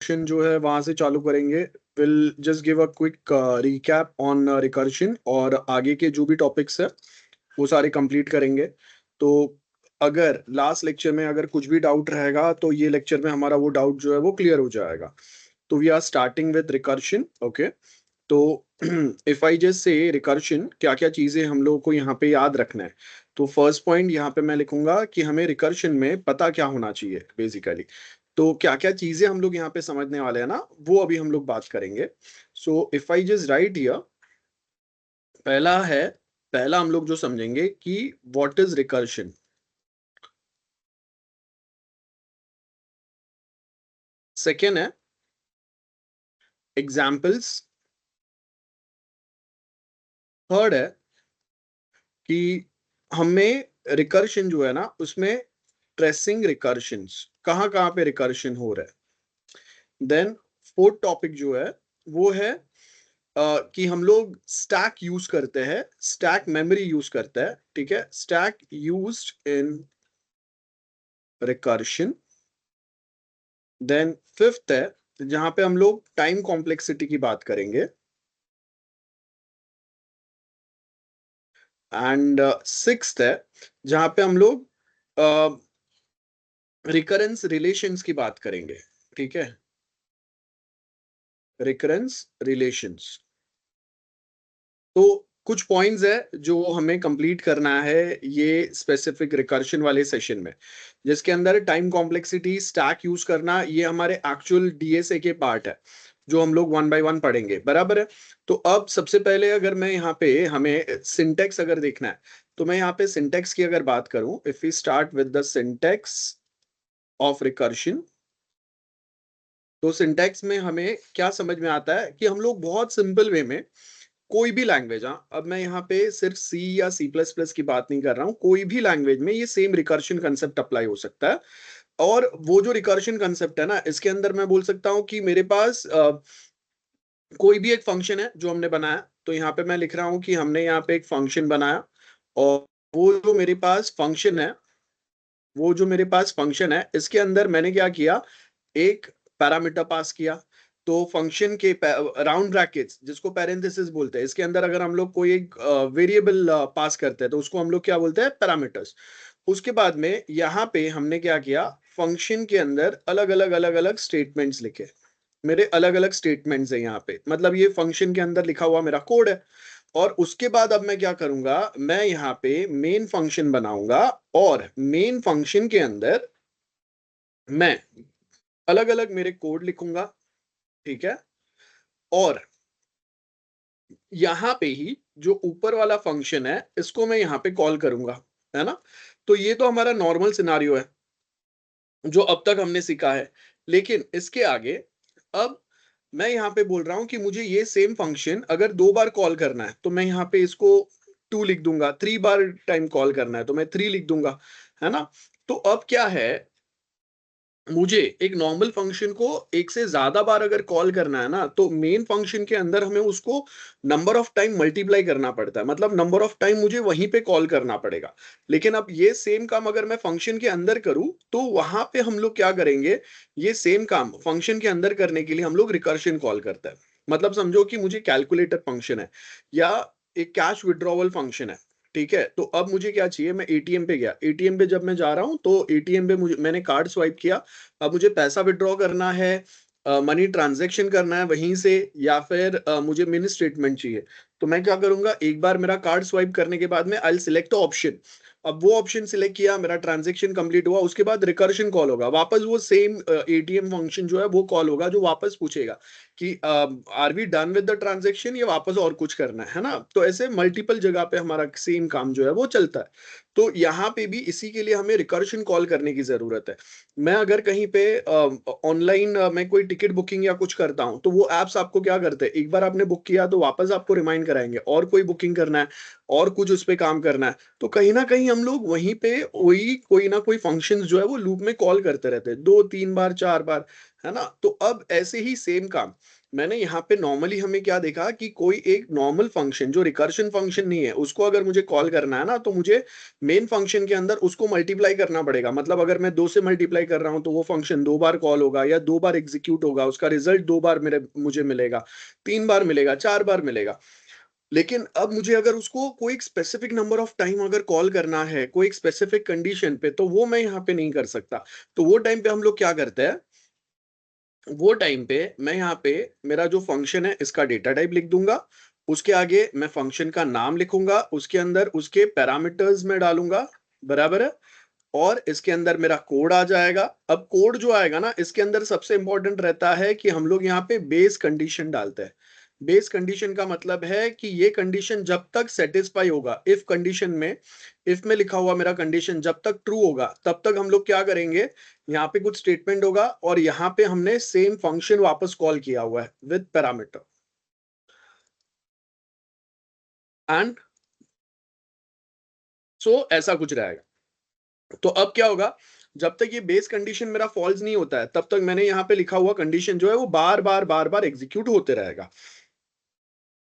Section जो है वहां से चालू करेंगे। Will just give a quick recap on recursion, और आगे के जो भी टॉपिक्स है वो सारे कंप्लीट करेंगे। तो अगर लास्ट लेक्चर में अगर कुछ भी डाउट रहेगा तो ये लेक्चर में हमारा वो डाउट जो है वो क्लियर हो जाएगा। तो we are starting with recursion. Okay, तो if I just say recursion, क्या क्या चीजें हम लोगों को यहाँ पे याद रखना है। तो फर्स्ट पॉइंट यहाँ पे मैं लिखूंगा कि हमें रिकर्शन में पता क्या होना चाहिए बेसिकली। तो क्या क्या चीजें हम लोग यहाँ पे समझने वाले हैं ना, वो अभी हम लोग बात करेंगे। So if I just right here, पहला है, पहला हम लोग जो समझेंगे कि व्हाट इज रिकर्शन। सेकेंड है एग्जाम्पल्स। थर्ड है कि हमें रिकर्शन जो है ना उसमें ट्रेसिंग रिकर्शंस, कहाँ कहाँ पे रिकर्शन हो रहा है। देन फोर्थ टॉपिक जो है वो है कि हम लोग स्टैक यूज करते हैं, स्टैक मेमोरी यूज करते हैं, ठीक है, stack used in recursion. Then fifth है जहां पे हम लोग टाइम कॉम्प्लेक्सिटी की बात करेंगे। एंड सिक्स्थ है जहां पे हम लोग रिकरेंस रिलेशंस की बात करेंगे, ठीक है, रिकरेंस रिलेशंस। तो कुछ पॉइंट्स है जो हमें कंप्लीट करना है ये स्पेसिफिक रिकर्शन वाले सेशन में, जिसके अंदर टाइम कॉम्प्लेक्सिटी, स्टैक यूज करना, ये हमारे एक्चुअल डीएसए के पार्ट है जो हम लोग वन बाय वन पढ़ेंगे, बराबर है। तो अब सबसे पहले अगर मैं यहाँ पे, हमें सिंटेक्स अगर देखना है तो मैं यहाँ पे सिंटेक्स की अगर बात करूं, if we start with the syntax of recursion, तो सिंटेक्स में हमें क्या समझ में आता है कि हम लोग बहुत सिंपल वे में कोई भी लैंग्वेज, हाँ अब मैं यहाँ पे सिर्फ सी या सी प्लस प्लस की बात नहीं कर रहा हूँ, कोई भी लैंग्वेज में ये सेम रिकर्शन कंसेप्ट अप्लाई हो सकता है। और वो जो रिकर्शन कंसेप्ट है ना, इसके अंदर मैं बोल सकता हूँ कि मेरे पास कोई भी एक फंक्शन है जो हमने बनाया, तो यहाँ पे मैं लिख रहा हूँ कि हमने यहाँ पे एक फंक्शन बनाया, और वो जो मेरे पास फंक्शन है, वो जो मेरे पास फंक्शन है इसके अंदर मैंने क्या किया, एक पैरामीटर पास किया। तो फंक्शन के राउंड ब्रैकेट्स जिसको पैरेंथेसिस बोलते हैं, इसके अंदर अगर हम लोग कोई एक वेरिएबल पास करते हैं तो उसको हम लोग क्या बोलते हैं, पैरामीटर्स। उसके बाद में यहाँ पे हमने क्या किया, फंक्शन के अंदर अलग अलग स्टेटमेंट्स लिखे। मेरे अलग अलग स्टेटमेंट्स है यहाँ पे, मतलब ये फंक्शन के अंदर लिखा हुआ मेरा कोड है। और उसके बाद अब मैं क्या करूंगा, मैं यहाँ पे मेन फंक्शन बनाऊंगा, और मेन फंक्शन के अंदर मैं अलग अलग मेरे कोड लिखूंगा, ठीक है। और यहां पे ही जो ऊपर वाला फंक्शन है इसको मैं यहां पे कॉल करूंगा, है ना। तो ये तो हमारा नॉर्मल सिनारियो है जो अब तक हमने सीखा है। लेकिन इसके आगे अब मैं यहाँ पे बोल रहा हूं कि मुझे ये सेम फंक्शन अगर 2 बार कॉल करना है तो मैं यहाँ पे इसको 2 लिख दूंगा, 3 बार टाइम कॉल करना है तो मैं 3 लिख दूंगा, है ना। तो अब क्या है, मुझे एक नॉर्मल फंक्शन को एक से ज्यादा बार अगर कॉल करना है ना, तो मेन फंक्शन के अंदर हमें उसको नंबर ऑफ टाइम मल्टीप्लाई करना पड़ता है, मतलब नंबर ऑफ टाइम मुझे वहीं पे कॉल करना पड़ेगा। लेकिन अब ये सेम काम अगर मैं फंक्शन के अंदर करूं तो वहां पे हम लोग क्या करेंगे, ये सेम काम फंक्शन के अंदर करने के लिए हम लोग रिकर्शन कॉल करते हैं। मतलब समझो कि मुझे कैलकुलेटर फंक्शन है या एक कैश विड्रॉवल फंक्शन है, ठीक है। तो अब मुझे क्या चाहिए, मैं एटीएम पे गया, एटीएम पे जब मैं जा रहा हूं तो एटीएम पे मुझे, मैंने कार्ड स्वाइप किया, अब मुझे पैसा विड्रॉ करना है, मनी ट्रांजैक्शन करना है वहीं से, या फिर मुझे मिनी स्टेटमेंट चाहिए। तो मैं क्या करूंगा, एक बार मेरा कार्ड स्वाइप करने के बाद में आई सिलेक्ट ऑप्शन, अब वो ऑप्शन सिलेक्ट किया, मेरा ट्रांजैक्शन कंप्लीट हुआ, उसके बाद रिकर्शन कॉल होगा, वापस वो सेम एटीएम फंक्शन जो है वो कॉल होगा, जो वापस पूछेगा कि are we done with the transaction, या वापस और कुछ करना है ना। तो ऐसे मल्टीपल जगह पे हमारा सेम काम जो है वो चलता है। तो यहाँ पे भी इसी के लिए हमें रिकर्शन कॉल करने की जरूरत है। मैं अगर कहीं पे ऑनलाइन मैं कोई टिकट बुकिंग या कुछ करता हूं, तो वो एप्स आपको क्या करते हैं, एक बार आपने बुक किया तो वापस आपको रिमाइंड कराएंगे, और कोई बुकिंग करना है और कुछ उस पे काम करना है, तो कहीं ना कहीं हम लोग वहीं पे वही कोई ना कोई फंक्शंस जो है वो लूप में कॉल करते रहते हैं, 2 3 बार 4 बार, है ना। तो अब ऐसे ही सेम काम मैंने यहाँ पे नॉर्मली हमें क्या देखा कि कोई एक नॉर्मल फंक्शन जो रिकर्शन फंक्शन नहीं है उसको अगर मुझे कॉल करना है ना, तो मुझे मेन फंक्शन के अंदर उसको मल्टीप्लाई करना पड़ेगा। मतलब अगर मैं 2 से मल्टीप्लाई कर रहा हूँ तो वो फंक्शन 2 बार कॉल होगा या 2 बार एग्जीक्यूट होगा, उसका रिजल्ट 2 बार मेरे मुझे मिलेगा, 3 बार मिलेगा, 4 बार मिलेगा। लेकिन अब मुझे अगर उसको कोई एक स्पेसिफिक नंबर ऑफ टाइम अगर कॉल करना है, कोई एक स्पेसिफिक कंडीशन पे, तो वो मैं यहाँ पे नहीं कर सकता। तो वो टाइम पे हम लोग क्या करते हैं, वो टाइम पे मैं यहाँ पे मेरा जो फंक्शन है इसका डेटा टाइप लिख दूंगा, उसके आगे मैं फंक्शन का नाम लिखूंगा, उसके अंदर उसके पैरामीटर्स में डालूंगा, बराबर है। और इसके अंदर मेरा कोड आ जाएगा। अब कोड जो आएगा ना, इसके अंदर सबसे इंपॉर्टेंट रहता है कि हम लोग यहाँ पे बेस कंडीशन डालते हैं। बेस कंडीशन का मतलब है कि ये कंडीशन जब तक सेटिस्फाई होगा, इफ कंडीशन में, इफ में लिखा हुआ मेरा कंडीशन जब तक ट्रू होगा तब तक हम लोग क्या करेंगे, यहाँ पे कुछ स्टेटमेंट होगा और यहाँ पे हमने सेम फंक्शन वापस कॉल किया हुआ है विद पैरामीटर एंड सो ऐसा कुछ रहेगा। तो अब क्या होगा, जब तक ये बेस कंडीशन मेरा फॉल्स नहीं होता है तब तक मैंने यहाँ पे लिखा हुआ कंडीशन जो है वो बार बार एग्जीक्यूट होते रहेगा।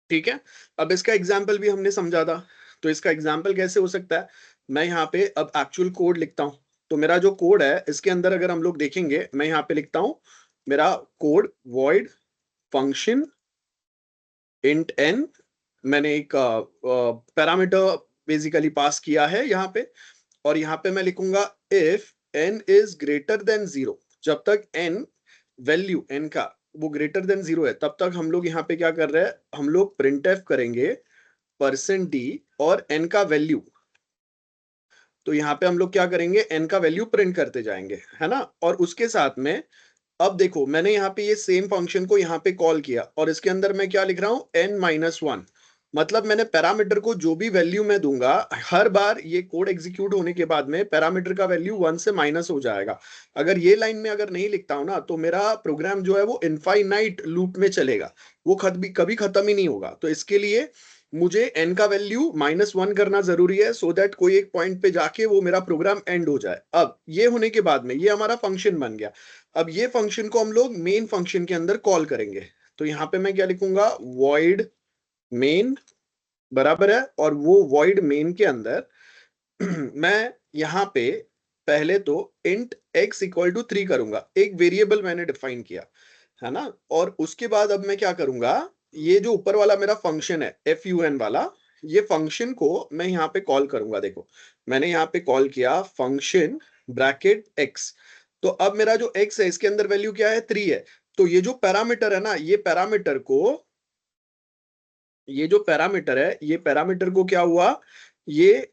ठीक है। अब इसका एग्जाम्पल भी हमने समझा था, तो इसका एग्जाम्पल कैसे हो सकता है, मैं यहाँ पे अब एक्चुअल कोड लिखता हूं। तो मेरा जो कोड है इसके अंदर अगर हम लोग देखेंगे, मैं यहाँ पे लिखता हूं मेरा code void function int n, मैंने एक पैरामीटर बेसिकली पास किया है यहाँ पे। और यहाँ पे मैं लिखूंगा if n is greater than 0, जब तक n वैल्यू n का वो ग्रेटर देन 0 है तब तक हम लोग यहाँ पे क्या कर रहे हैं, हम लोग प्रिंट एफ करेंगे %d और n का वैल्यू। तो यहाँ पे हम लोग क्या करेंगे, n का वैल्यू प्रिंट करते जाएंगे, है ना। और उसके साथ में अब देखो मैंने यहाँ पे ये सेम फंक्शन को यहाँ पे कॉल किया और इसके अंदर मैं क्या लिख रहा हूँ, n-1। मतलब मैंने पैरामीटर को जो भी वैल्यू मैं दूंगा, हर बार ये कोड एग्जीक्यूट होने के बाद में पैरामीटर का वैल्यू 1 से माइनस हो जाएगा। अगर ये लाइन में अगर नहीं लिखता हूं ना, तो मेरा प्रोग्राम जो है वो इनफाइनाइट लूप में चलेगा, वो कभी खत्म ही नहीं होगा। तो इसके लिए मुझे n का वैल्यू -1 करना जरूरी है, सो दैट कोई एक पॉइंट पे जाके वो मेरा प्रोग्राम एंड हो जाए। अब ये होने के बाद में ये हमारा फंक्शन बन गया। अब ये फंक्शन को हम लोग मेन फंक्शन के अंदर कॉल करेंगे। तो यहाँ पे मैं क्या लिखूंगा, वॉइड मेन, बराबर है। और वो वॉइड मेन के अंदर मैं यहाँ पे पहले तो इंट x इक्वल टू 3 करूंगा, एक वेरिएबल मैंने डिफाइन किया, है ना। और उसके बाद अब मैं क्या करूंगा, ये जो ऊपर वाला मेरा फंक्शन है fun वाला, ये फंक्शन को मैं यहाँ पे कॉल करूंगा। देखो मैंने यहाँ पे कॉल किया फंक्शन ब्रैकेट x। तो अब मेरा जो x है इसके अंदर वैल्यू क्या है, 3 है। तो ये जो पैरामीटर है ना, ये पैरामीटर को, ये जो पैरामीटर है, ये पैरामीटर को क्या हुआ, ये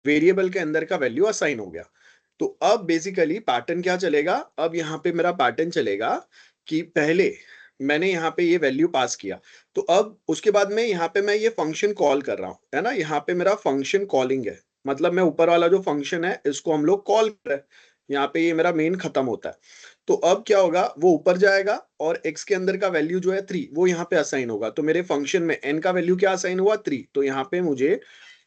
वेरिएबल के अंदर का वैल्यू असाइन हो गया। तो अब बेसिकली पैटर्न क्या चलेगा, अब यहाँ पे मेरा पैटर्न चलेगा कि पहले मैंने यहाँ पे ये वैल्यू पास किया, तो अब उसके बाद में यहाँ पे मैं ये फंक्शन कॉल कर रहा हूँ, है ना। यहाँ पे मेरा फंक्शन कॉलिंग है, मतलब मैं ऊपर वाला जो फंक्शन है इसको हम लोग कॉल कर रहे हैं। यहाँ पे ये मेरा मेन खत्म होता है। तो अब क्या होगा, वो ऊपर जाएगा और x के अंदर का वैल्यू जो है 3 वो यहाँ पे असाइन होगा। तो मेरे फंक्शन में n का वैल्यू क्या असाइन हुआ, 3। तो यहाँ पे मुझे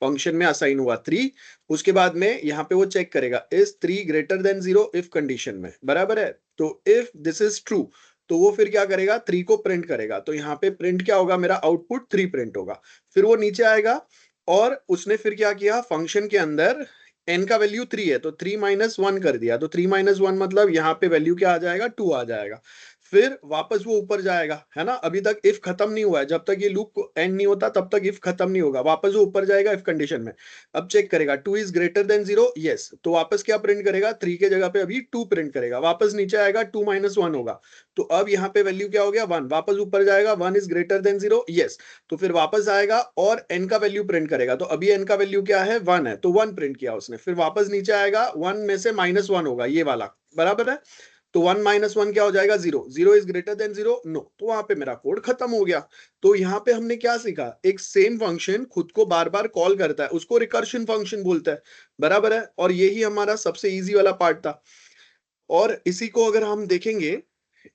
फंक्शन में असाइन हुआ 3। उसके बाद में यहाँ पे वो चेक करेगा is 3 greater than 0 if condition में, बराबर है। तो इफ दिस इज ट्रू, तो वो फिर क्या करेगा, 3 को प्रिंट करेगा। तो यहाँ पे प्रिंट क्या होगा, मेरा आउटपुट 3 प्रिंट होगा। फिर वो नीचे आएगा और उसने फिर क्या किया, फंक्शन के अंदर n का वैल्यू 3 है तो 3-1 कर दिया। तो 3-1 मतलब यहाँ पे वैल्यू क्या आ जाएगा, 2 आ जाएगा। फिर वापस वो ऊपर जाएगा, है ना। अभी तक इफ खत्म नहीं हुआ है, जब तक ये लूप एंड नहीं होता तब तक इफ खत्म नहीं होगा। वापस वो ऊपर जाएगा इफ कंडीशन में, अब चेक करेगा 2 इज ग्रेटर देन 0, यस। तो वापस क्या प्रिंट करेगा, 3 के जगह पे अभी 2 प्रिंट करेगा। वापस नीचे आएगा 2-1 होगा, तो अब यहाँ पे वैल्यू क्या हो गया, 1। वापस ऊपर जाएगा 1 इज ग्रेटर देन 0, यस। तो फिर वापस आएगा और n का वैल्यू प्रिंट करेगा। तो अभी n का वैल्यू क्या है, 1 है, तो 1 प्रिंट किया उसने। फिर वापस नीचे आएगा, 1 में से -1 होगा ये वाला, बराबर है। तो 1-1 क्या हो जाएगा, 0। 0 इज ग्रेटर देन 0, नो। तो वहां पे मेरा कोड खत्म हो गया। तो यहाँ पे हमने क्या सीखा, एक सेम फंक्शन खुद को बार बार कॉल करता है, उसको रिकर्शन फंक्शन बोलता है, बराबर है। और यही हमारा सबसे इजी वाला पार्ट था। और इसी को अगर हम देखेंगे,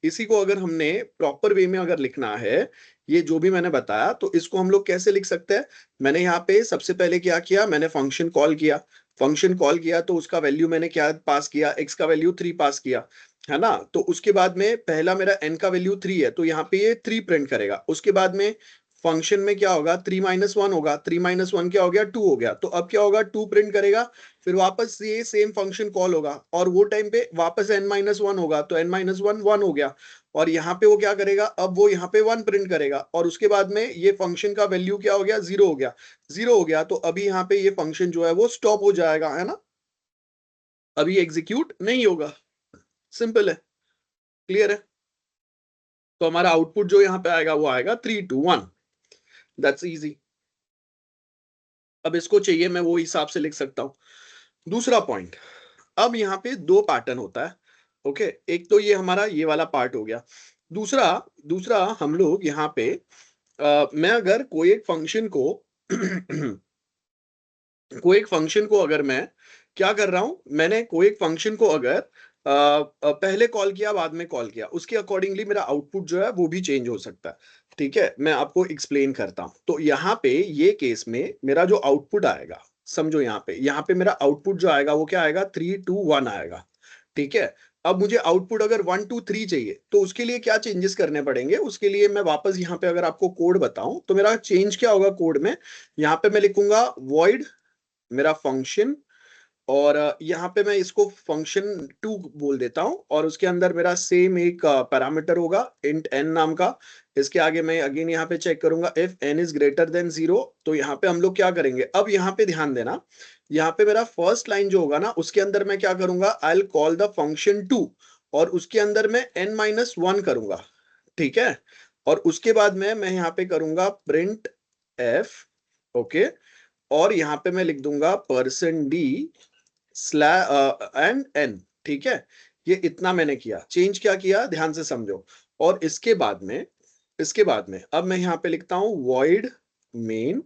इसी को अगर हमने प्रॉपर वे में अगर लिखना है, ये जो भी मैंने बताया, तो इसको हम लोग कैसे लिख सकते हैं। मैंने यहाँ पे सबसे पहले क्या किया, मैंने फंक्शन कॉल किया। फंक्शन कॉल किया तो उसका वैल्यू मैंने क्या पास किया, x का वैल्यू 3 पास किया। है ना? तो उसके बाद में पहला मेरा n का वैल्यू 3 है, तो यहाँ पे ये 3 प्रिंट करेगा। उसके बाद में फंक्शन में क्या होगा, 3 माइनस 1 होगा, 3 माइनस 1 क्या हो गया, 2 हो गया। तो अब क्या होगा, 2 प्रिंट करेगा, फिर वापस ये सेम फंक्शन कॉल होगा और वो टाइम पे वापस n माइनस 1 होगा, तो n माइनस 1 1 हो गया। और यहाँ पे वो क्या करेगा, अब वो यहाँ पे 1 प्रिंट करेगा और उसके बाद में ये फंक्शन का वैल्यू क्या हो गया, 0 हो गया। 0 हो गया तो अभी यहाँ पे ये फंक्शन जो है वो स्टॉप हो जाएगा, है ना? अभी एग्जीक्यूट नहीं होगा। सिंपल है, क्लियर है? तो हमारा आउटपुट जो यहाँ पे आएगा वो आएगा 3 2 1। That's easy. अब इसको चाहिए मैं वो हिसाब से लिख सकता हूँ। दूसरा पॉइंट, अब यहाँ पे दो पैटर्न होता है। ओके, एक तो ये हमारा ये वाला पार्ट हो गया। दूसरा दूसरा हम लोग यहाँ पे मैं अगर कोई एक फंक्शन को कोई एक फंक्शन को अगर मैं क्या कर रहा हूं, मैंने कोई एक फंक्शन को अगर पहले कॉल किया बाद में कॉल किया, उसके अकॉर्डिंगली मेरा आउटपुट जो है वो भी चेंज हो सकता है। ठीक है, मैं आपको एक्सप्लेन करता हूं। तो यहाँ पे ये केस में मेरा जो आउटपुट आएगा, समझो यहाँ पे मेरा आउटपुट जो आएगा वो क्या आएगा, 3 2 1 आएगा। ठीक है, अब मुझे आउटपुट अगर 1 2 3 चाहिए तो उसके लिए क्या चेंजेस करने पड़ेंगे, उसके लिए मैं वापस यहाँ पे अगर आपको कोड बताऊं तो मेरा चेंज क्या होगा कोड में। यहाँ पे मैं लिखूंगा वॉइड मेरा फंक्शन, और यहाँ पे मैं इसको फंक्शन 2 बोल देता हूं और उसके अंदर मेरा सेम एक पैरामीटर होगा इंट n नाम का। इसके आगे मैं अगेन यहाँ पे चेक करूंगा if n is greater than 0। तो यहाँ पे हम लोग क्या करेंगे, अब यहाँ पे ध्यान देना, यहाँ पे मेरा फर्स्ट लाइन जो होगा ना उसके अंदर मैं क्या करूंगा, I will call the function 2 और उसके अंदर मैं n माइनस 1 करूंगा। ठीक है, और उसके बाद में मैं यहाँ पे करूंगा प्रिंट f। ओके, और यहाँ पे मैं लिख दूंगा %d एंड n। ठीक है, ये इतना मैंने किया, चेंज क्या किया ध्यान से समझो। और इसके बाद में अब मैं यहाँ पे लिखता हूँ void main।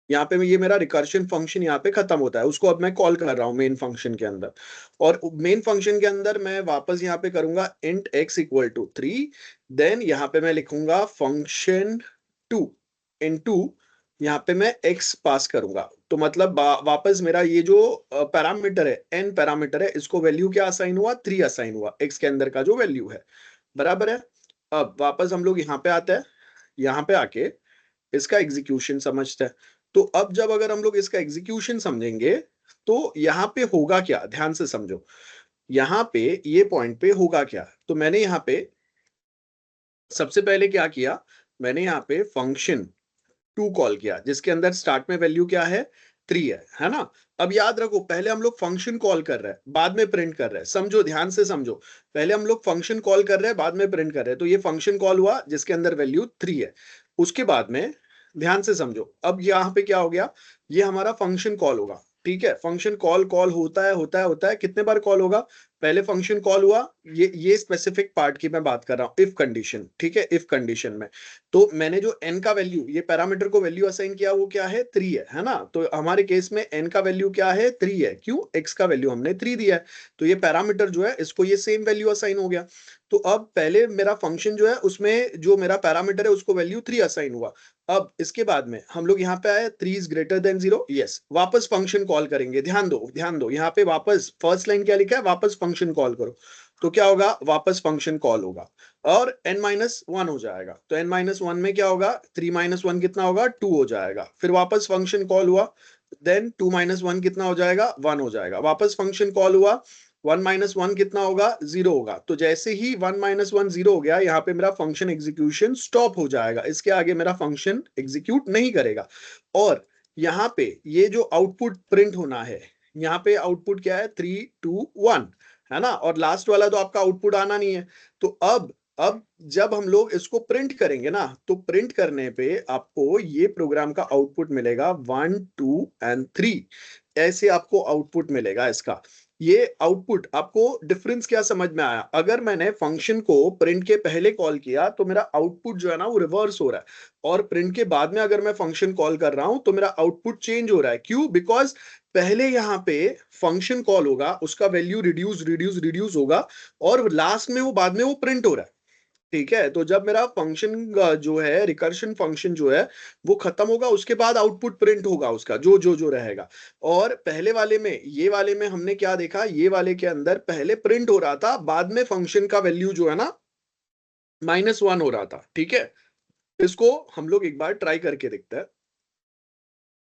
यहाँ पे ये मेरा रिकर्शन फंक्शन यहाँ पे खत्म होता है, उसको अब मैं कॉल कर रहा हूँ मेन फंक्शन के अंदर। और मेन फंक्शन के अंदर मैं वापस यहाँ पे करूंगा int x equal to 3। Then यहाँ पे मैं लिखूंगा फंक्शन 2 इनटू, यहाँ पे मैं x पास करूंगा। तो मतलब वापस मेरा ये जो पैरामीटर है, n पैरामीटर है, इसको वैल्यू क्या असाइन हुआ, 3 असाइन हुआ x के अंदर का जो वैल्यू है। बराबर है। अब वापस हम लोग यहाँ पे आते हैं, यहाँ पे आके इसका एग्जीक्यूशन समझते हैं। तो अब जब अगर हम लोग इसका एग्जीक्यूशन समझेंगे तो यहाँ पे होगा क्या, ध्यान से समझो। यहाँ पे ये पॉइंट पे होगा क्या, तो मैंने यहाँ पे सबसे पहले क्या किया, मैंने यहाँ पे फंक्शन 2 कॉल किया जिसके अंदर स्टार्ट में वैल्यू क्या है, 3 है ना? अब याद रखो, पहले हम लोग फंक्शन कॉल कर रहे हैं बाद में प्रिंट कर रहे हैं, समझो ध्यान से समझो। पहले हम लोग फंक्शन कॉल कर रहे हैं बाद में प्रिंट कर रहे हैं, तो ये फंक्शन कॉल हुआ जिसके अंदर वैल्यू 3 है। उसके बाद में ध्यान से समझो, अब यहाँ पे क्या हो गया, ये हमारा फंक्शन कॉल होगा। ठीक है, फंक्शन कॉल कॉल होता है, कितने बार कॉल होगा, पहले फंक्शन कॉल हुआ, ये स्पेसिफिक पार्ट की मैं बात कर रहा हूं, इफ कंडीशन। ठीक है, इफ कंडीशन में तो मैंने जो n का वैल्यू, ये पैरामीटर को वैल्यू असाइन किया, वो क्या है, 3 है ना? तो हमारे केस में n का वैल्यू क्या है, 3 है। क्यों, x का वैल्यू हमने 3 दिया है, तो ये पैरामीटर जो है इसको ये सेम वैल्यू असाइन हो गया। तो अब पहले मेरा फंक्शन जो है उसमें जो मेरा पैरामीटर है उसको वैल्यू 3 असाइन हुआ। अब इसके बाद में हम लोग यहाँ पे आए 3 इज ग्रेटर देन 0, यस, वापस फंक्शन कॉल करेंगे। ध्यान दो यहाँ पे वापस फर्स्ट लाइन क्या लिखा है, वापस फंक्शन कॉल करो। तो क्या होगा, वापस फंक्शन कॉल होगा और n माइनस 1 हो जाएगा। तो n माइनस 1 में क्या होगा, 3 माइनस 1 कितना होगा, 2 हो जाएगा। फिर वापस फंक्शन कॉल हुआ, देन 2 माइनस 1 कितना हो जाएगा, 1 हो जाएगा। वापस फंक्शन कॉल हुआ, 1 माइनस 1 कितना होगा, 0 होगा। तो जैसे ही 1 माइनस 1 0 हो गया, यहाँ पे मेरा फंक्शन एग्जीक्यूशन स्टॉप हो जाएगा, इसके आगे मेरा फंक्शन एग्जीक्यूट नहीं करेगा। और यहाँ पे ये जो आउटपुट प्रिंट होना है, यहाँ पे आउटपुट क्या है, 3 2 1, है ना? और लास्ट वाला तो आपका आउटपुट आना नहीं है। तो अब जब हम लोग इसको प्रिंट करेंगे ना, तो प्रिंट करने पे आपको ये प्रोग्राम का आउटपुट मिलेगा 1 2 एंड 3, ऐसे आपको आउटपुट मिलेगा इसका। ये आउटपुट आपको डिफरेंस क्या समझ में आया, अगर मैंने फंक्शन को प्रिंट के पहले कॉल किया तो मेरा आउटपुट जो है ना वो रिवर्स हो रहा है, और प्रिंट के बाद में अगर मैं फंक्शन कॉल कर रहा हूं तो मेरा आउटपुट चेंज हो रहा है। क्यों, बिकॉज पहले यहाँ पे फंक्शन कॉल होगा, उसका वैल्यू रिड्यूस रिड्यूस रिड्यूस होगा और लास्ट में वो बाद में वो प्रिंट हो रहा है। ठीक है? तो जब मेरा फंक्शन जो है रिकर्शन फंक्शन जो है वो खत्म होगा, उसके बाद आउटपुट प्रिंट होगा उसका जो रहेगा। और पहले वाले में, ये वाले में हमने क्या देखा, ये वाले के अंदर पहले प्रिंट हो रहा था, बाद में फंक्शन का वैल्यू जो है ना -1 हो रहा था। ठीक है? इसको हम लोग एक बार ट्राई करके देखते हैं।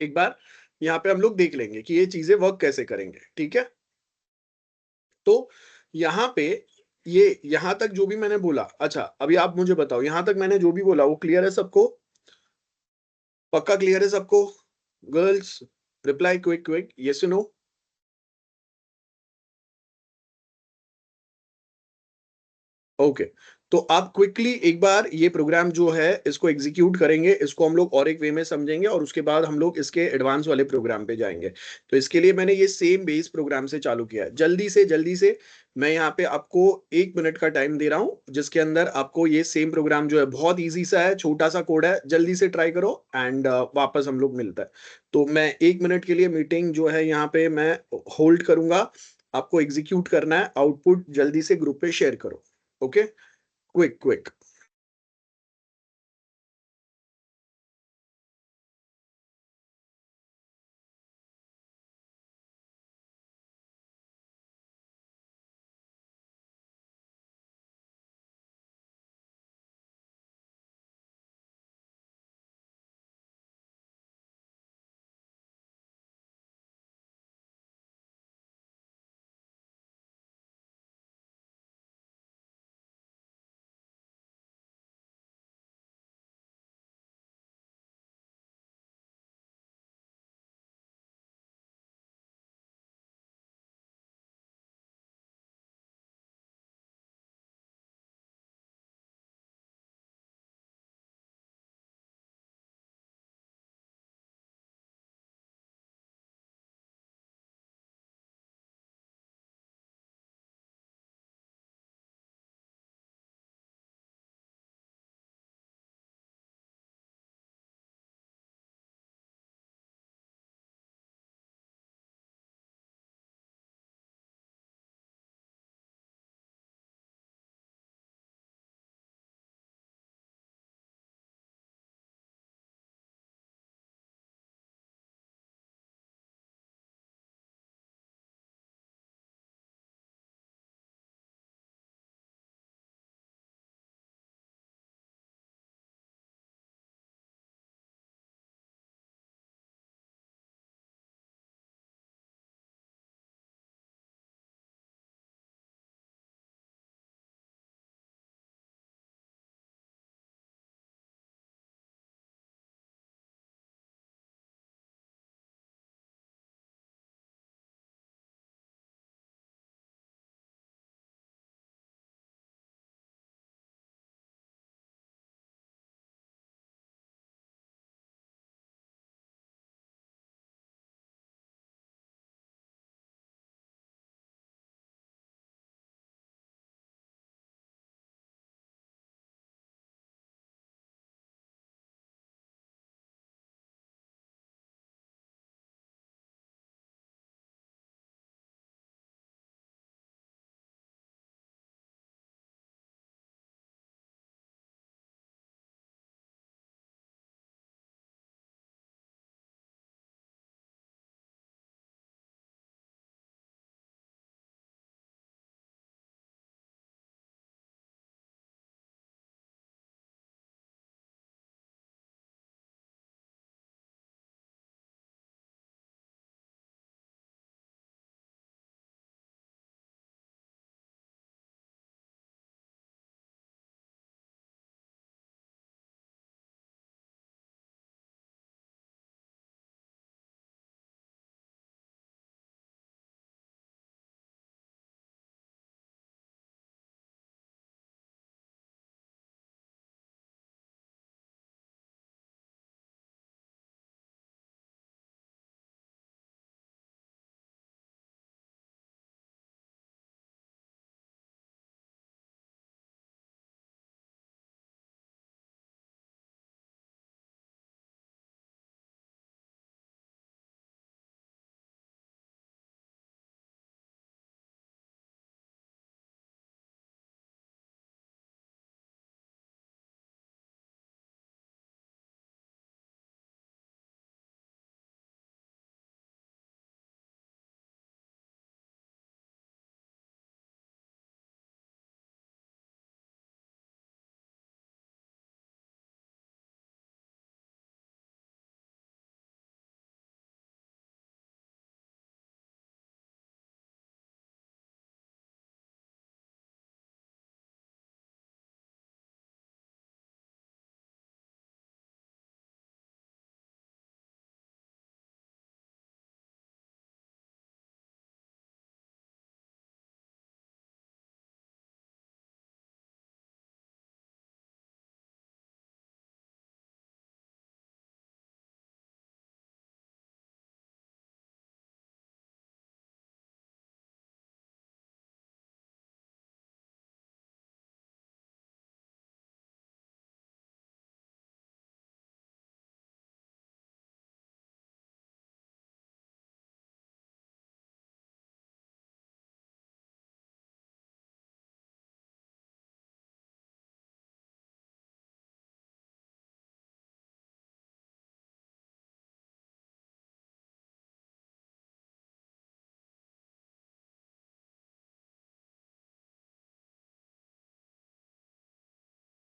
एक बार यहाँ पे हम लोग देख लेंगे कि ये चीजें वर्क कैसे करेंगे। ठीक है? तो यहाँ पे ये यहाँ तक जो भी मैंने बोला, अच्छा अभी आप मुझे बताओ यहाँ तक मैंने जो भी बोला वो क्लियर है सबको? पक्का क्लियर है सबको? Girls reply quick quick, yes no? Okay. तो आप क्विकली एक बार ये प्रोग्राम जो है इसको एग्जीक्यूट करेंगे, इसको हम लोग और एक वे में समझेंगे और उसके बाद हम लोग इसके एडवांस वाले प्रोग्राम पे जाएंगे। तो इसके लिए मैंने ये सेम बेस प्रोग्राम से चालू किया है। जल्दी से मैं यहाँ पे आपको 1 मिनट का टाइम दे रहा हूँ, जिसके अंदर आपको ये सेम प्रोग्राम जो है बहुत ईजी सा है, छोटा सा कोड है, जल्दी से ट्राई करो एंड वापस हम लोग मिलता है। तो मैं 1 मिनट के लिए मीटिंग जो है यहाँ पे मैं होल्ड करूंगा। आपको एग्जीक्यूट करना है, आउटपुट जल्दी से ग्रुप पे शेयर करो। Okay, quick, quick.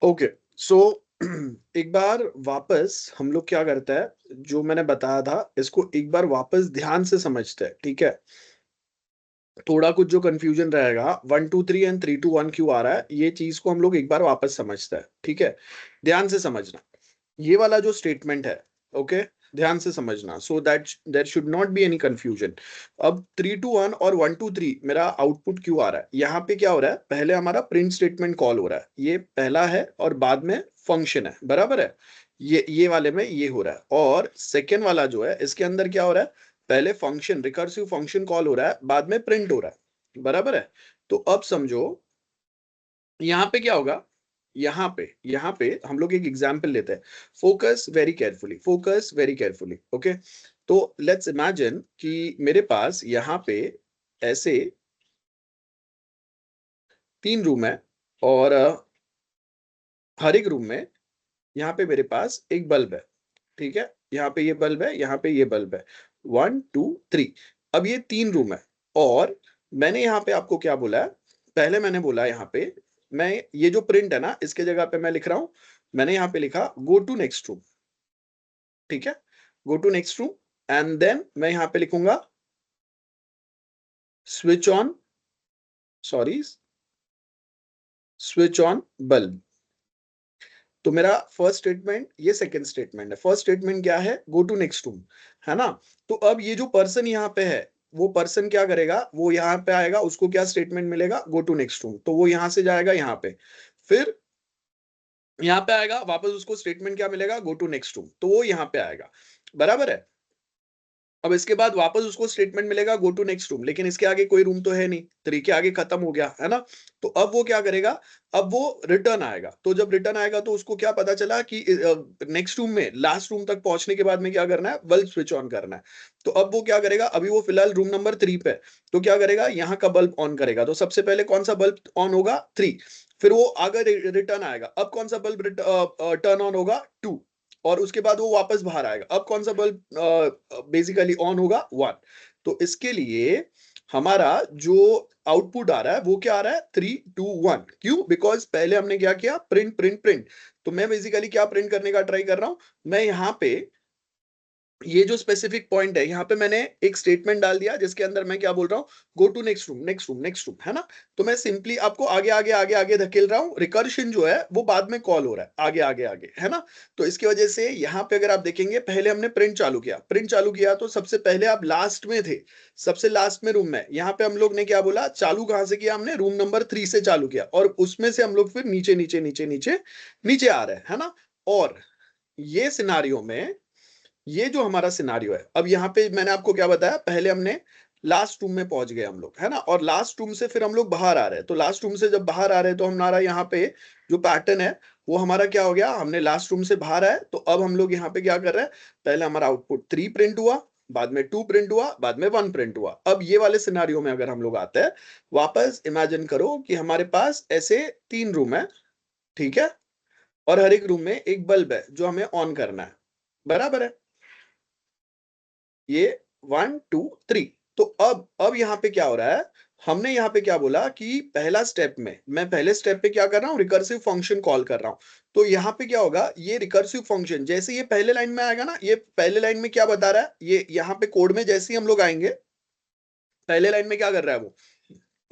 ओके, सो एक बार वापस हम लोग क्या करते हैं, जो मैंने बताया था इसको एक बार वापस ध्यान से समझते हैं, ठीक है? थोड़ा कुछ जो कन्फ्यूजन रहेगा 1 2 3 एंड 3 2 1 क्यों आ रहा है, ये चीज़ को हम लोग एक बार वापस समझते हैं, ठीक है? ध्यान से समझना। ये वाला जो स्टेटमेंट है, ओके? ध्यान से समझना, so that there should not be any confusion. अब 3 2 1 और 1 2 3 मेरा आउटपुट क्यों आ रहा है? यहाँ पे क्या हो रहा है? पहले हमारा प्रिंट स्टेटमेंट कॉल हो रहा है, ये पहला है और बाद में फंक्शन है, बराबर है? ये वाले में ये हो रहा है और सेकंड वाला जो है इसके अंदर क्या हो रहा है? पहले फंक्शन रिकर्सिव फंक्शन कॉल हो रहा है, बाद में प्रिंट हो रहा है, बराबर है? तो अब समझो यहाँ पे क्या होगा? यहाँ पे हम लोग एक एग्जांपल लेते हैं। Focus very carefully, okay? तो लेट्स इमेजिन कि मेरे पास यहाँ पे ऐसे 3 रूम है और हर एक रूम में यहाँ पे मेरे पास एक बल्ब है, ठीक है? यहाँ पे ये बल्ब है, यहाँ पे ये बल्ब है। 1 2 3। अब ये 3 रूम है और मैंने यहाँ पे आपको क्या बोला है? पहले मैंने बोला यहाँ पे, मैं ये जो प्रिंट है ना, इसके जगह पे मैं लिख रहा हूँ, मैंने यहाँ पे लिखा गो टू नेक्स्ट रूम, ठीक है? Go to next room and then मैं यहाँ पे लिखूँगा switch on sorry switch on bulb. तो मेरा फर्स्ट स्टेटमेंट, ये सेकंड स्टेटमेंट है। फर्स्ट स्टेटमेंट क्या है? गो टू नेक्स्ट रूम, है ना? तो अब ये जो पर्सन यहाँ पे है, वो पर्सन क्या करेगा? वो यहाँ पे आएगा, उसको क्या स्टेटमेंट मिलेगा? Go to next room. तो वो यहाँ से जाएगा यहाँ पे, फिर यहाँ पे आएगा वापस, उसको स्टेटमेंट क्या मिलेगा? Go to next room. तो वो यहाँ पे आएगा, बराबर है? अब इसके बाद वापस उसको स्टेटमेंट मिलेगा गो टू नेक्स्ट रूम, लेकिन इसके आगे कोई रूम तो है नहीं, 3 के आगे खत्म हो गया, है ना? तो अब वो क्या करेगा? अब वो रिटर्न आएगा। तो जब रिटर्न आएगा तो उसको क्या पता चला कि नेक्स्ट रूम में लास्ट रूम तक पहुंचने के बाद में क्या करना है? बल्ब स्विच ऑन करना है। तो अब वो क्या करेगा? अभी वो फिलहाल रूम नंबर 3 पे है, तो क्या करेगा? यहाँ का बल्ब ऑन करेगा। तो सबसे पहले कौन सा बल्ब ऑन होगा? 3। फिर वो आगे रिटर्न आएगा, अब कौन सा बल्ब टर्न ऑन होगा? 2। और उसके बाद वो वापस बाहर आएगा, अब कौन सा बल्ब बेसिकली ऑन होगा? 1। तो इसके लिए हमारा जो आउटपुट आ रहा है वो क्या आ रहा है? 3 2 1। क्यों? बिकॉज पहले हमने क्या किया? Print print print. तो मैं बेसिकली क्या प्रिंट करने का ट्राई कर रहा हूं? मैं यहाँ पे ये जो स्पेसिफिक पॉइंट है, यहाँ पे मैंने एक स्टेटमेंट डाल दिया जिसके अंदर मैं क्या बोल रहा हूँ? Go to next room next room next room, है ना? तो मैं सिंपली आपको आगे आगे आगे आगे धकेल रहा हूँ। रिकर्शन जो है वो बाद में कॉल हो रहा है आगे आगे आगे, है ना? तो इसकी वजह से यहाँ पे अगर आप देखेंगे, पहले हमने प्रिंट चालू किया तो सबसे पहले आप लास्ट में थे, सबसे लास्ट में रूम में। यहाँ पे हम लोग ने क्या बोला? चालू कहाँ से किया हमने? रूम नंबर 3 से चालू किया और उसमें से हम लोग फिर नीचे नीचे नीचे नीचे नीचे आ रहे हैं, है ना? और ये सिनारियो में, ये जो हमारा सिनारियो है, अब यहाँ पे मैंने आपको क्या बताया? पहले हमने लास्ट रूम में पहुंच गए हम लोग, है ना? और लास्ट रूम से फिर हम लोग बाहर आ रहे हैं। तो लास्ट रूम से जब बाहर आ रहे हैं तो हमारा यहाँ पे जो पैटर्न है वो हमारा क्या हो गया? हमने लास्ट रूम से बाहर आए तो अब हम लोग यहाँ पे क्या कर रहे हैं? पहले हमारा आउटपुट 3 प्रिंट हुआ, बाद में 2 प्रिंट हुआ, बाद में 1 प्रिंट हुआ। अब ये वाले सिनारियो में अगर हम लोग आते हैं, वापस इमेजिन करो कि हमारे पास ऐसे 3 रूम है, ठीक है? और हर एक रूम में एक बल्ब है जो हमें ऑन करना है, बराबर है? ये 1 2 3। तो अब यहाँ पे क्या हो रहा है? हमने यहाँ पे क्या बोला कि पहला स्टेप में, मैं पहले स्टेप पे क्या कर रहा हूँ? रिकर्सिव फंक्शन कॉल कर रहा हूँ। तो यहाँ पे क्या होगा? ये रिकर्सिव फंक्शन जैसे ये पहले लाइन में आएगा ना, ये पहले लाइन में क्या बता रहा है? ये यहाँ पे कोड में जैसे ही हम लोग आएंगे, पहले लाइन में क्या कर रहा है? वो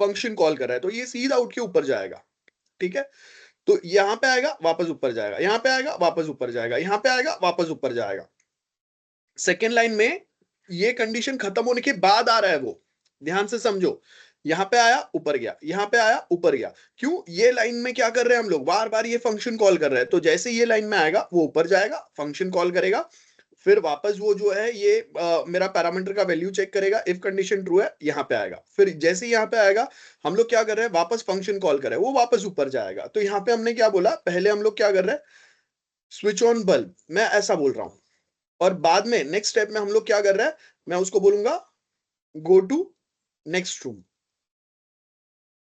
फंक्शन कॉल कर रहा है, तो ये सीधा उठ के ऊपर जाएगा, ठीक है? तो यहाँ पे आएगा, वापस ऊपर जाएगा, यहाँ पे आएगा, वापस ऊपर जाएगा, यहाँ पे आएगा, वापस ऊपर जाएगा। सेकेंड लाइन में ये कंडीशन खत्म होने के बाद आ रहा है वो, ध्यान से समझो। यहाँ पे आया, ऊपर गया, यहाँ पे आया, ऊपर गया। क्यों? ये लाइन में क्या कर रहे हैं हम लोग? बार बार ये फंक्शन कॉल कर रहे हैं। तो जैसे ये लाइन में आएगा वो ऊपर जाएगा, फंक्शन कॉल करेगा, फिर वापस वो जो है ये मेरा पैरामीटर का वैल्यू चेक करेगा, इफ कंडीशन ट्रू है यहाँ पे आएगा। फिर जैसे ही यहाँ पे आएगा, हम लोग क्या कर रहे हैं? वापस फंक्शन कॉल कर रहे हैं, वो वापस ऊपर जाएगा। तो यहाँ पे हमने क्या बोला? पहले हम लोग क्या कर रहे हैं? स्विच ऑन बल्ब, मैं ऐसा बोल रहा हूं। और बाद में नेक्स्ट स्टेप में हम लोग क्या कर रहे हैं? मैं उसको बोलूंगा गो टू नेक्स्ट रूम,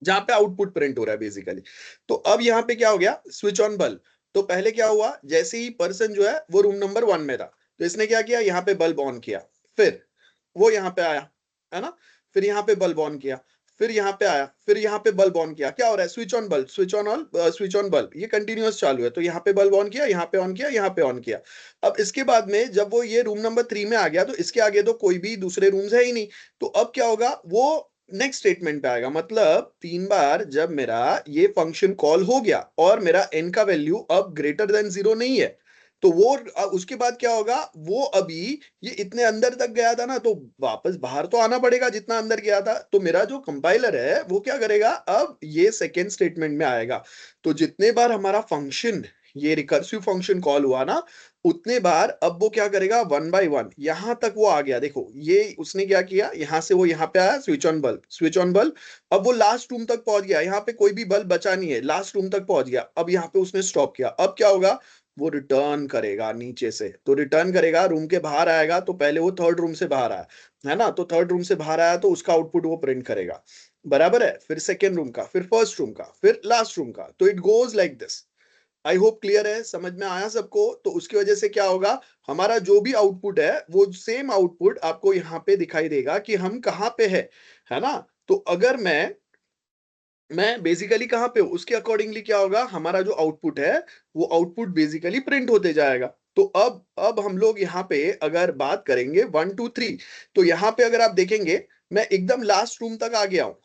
जहां पे आउटपुट प्रिंट हो रहा है बेसिकली। तो अब यहाँ पे क्या हो गया? Switch on bulb. तो पहले क्या हुआ? जैसे ही पर्सन जो है वो रूम नंबर 1 में था, तो इसने क्या किया? यहाँ पे बल्ब ऑन किया, फिर वो यहाँ पे आया, है ना? फिर यहाँ पे बल्ब ऑन किया, फिर यहाँ पे आया, फिर यहाँ पे बल्ब ऑन किया, क्या हो रहा है, switch on bulb, switch on bulb, ये कंटिन्यूअस चालू है। तो यहाँ पे बल्ब ऑन किया, यहाँ पे ऑन किया, यहाँ पे ऑन किया। अब इसके बाद में जब वो ये रूम नंबर 3 में आ गया, तो इसके आगे तो कोई भी दूसरे रूम्स है ही नहीं। तो अब क्या होगा, वो नेक्स्ट स्टेटमेंट पे आएगा। मतलब 3 बार जब मेरा ये फंक्शन कॉल हो गया और मेरा n का वैल्यू अब ग्रेटर देन 0 नहीं है, तो वो उसके बाद क्या होगा, वो अभी ये इतने अंदर तक गया था ना, तो वापस बाहर तो आना पड़ेगा जितना अंदर गया था। तो मेरा जो कंपाइलर है वो क्या करेगा, अब ये सेकेंड स्टेटमेंट में आएगा। तो जितने बार हमारा फंक्शन, ये रिकर्सिव फंक्शन कॉल हुआ ना, उतने बार अब वो क्या करेगा, 1 बाय 1 यहां तक वो आ गया। देखो ये उसने क्या किया, यहां से वो यहाँ पे आया, switch on bulb, switch on bulb. अब वो लास्ट रूम तक पहुंच गया, यहाँ पे कोई भी बल्ब बचा नहीं है, लास्ट रूम तक पहुंच गया। अब यहाँ पे उसने स्टॉप किया। अब क्या होगा, वो रिटर्न करेगा नीचे से। तो रिटर्न करेगा, रूम के बाहर आएगा। तो पहले वो थर्ड रूम से बाहर आया है ना, तो थर्ड रूम से बाहर आया तो उसका आउटपुट वो प्रिंट करेगा, बराबर है। फिर सेकेंड रूम का, फिर फर्स्ट रूम का, फिर लास्ट रूम का। तो it goes like this. I hope clear है, समझ में आया सबको। तो उसकी वजह से क्या होगा, हमारा जो भी आउटपुट है वो सेम आउटपुट आपको यहाँ पे दिखाई देगा कि हम कहाँ पे है ना। तो अगर मैं बेसिकली कहाँ पे हूँ, उसके अकॉर्डिंगली क्या होगा, हमारा जो आउटपुट है वो आउटपुट बेसिकली प्रिंट होते जाएगा। तो अब हम लोग यहाँ पे अगर बात करेंगे 1 2 3, तो यहाँ पे अगर आप देखेंगे, मैं एकदम लास्ट रूम तक आ गया हूँ,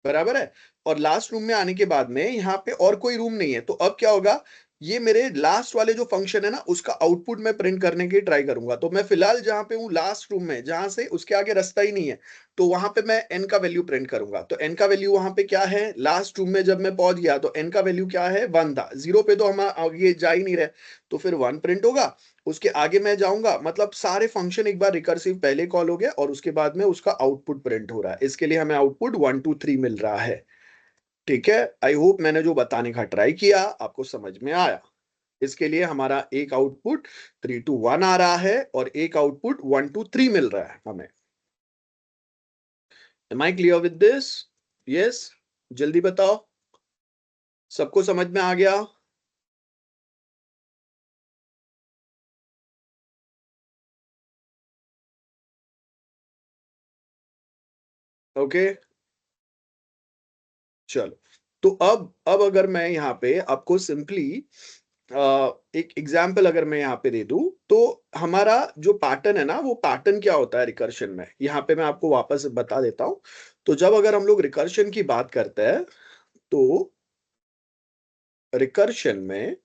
बराबर है। और लास्ट रूम में आने के बाद में यहाँ पे और कोई रूम नहीं है। तो अब क्या होगा, ये मेरे लास्ट वाले जो फंक्शन है ना, उसका आउटपुट मैं प्रिंट करने की ट्राई करूंगा। तो मैं फिलहाल जहां पे हूँ, लास्ट रूम में, जहां से उसके आगे रास्ता ही नहीं है, तो वहां पे मैं n का वैल्यू प्रिंट करूंगा। तो n का वैल्यू वहां पे क्या है, लास्ट रूम में जब मैं पहुंच गया तो n का वैल्यू क्या है, 1 था। 0 पे तो हम आगे जा ही नहीं रहे, तो फिर 1 प्रिंट होगा। उसके आगे मैं जाऊंगा, मतलब सारे फंक्शन एक बार रिकर्सिव पहले कॉल हो गया और उसके बाद में उसका आउटपुट प्रिंट हो रहा है। इसके लिए हमें आउटपुट 1 2 3 मिल रहा है। ठीक है, आई होप मैंने जो बताने का ट्राई किया आपको समझ में आया। इसके लिए हमारा एक आउटपुट 3 to 1 आ रहा है और एक आउटपुट 1 to 3 मिल रहा है हमें। Am I clear with this? Yes, जल्दी बताओ, सबको समझ में आ गया? ओके, चलो। तो अब अगर मैं यहाँ पे आपको सिंपली एक एग्जाम्पल अगर मैं यहाँ पे दे दूं, तो हमारा जो पैटर्न है ना, वो पैटर्न क्या होता है रिकर्शन में, यहाँ पे मैं आपको वापस बता देता हूँ। तो जब अगर हम लोग रिकर्शन की बात करते हैं, तो रिकर्शन में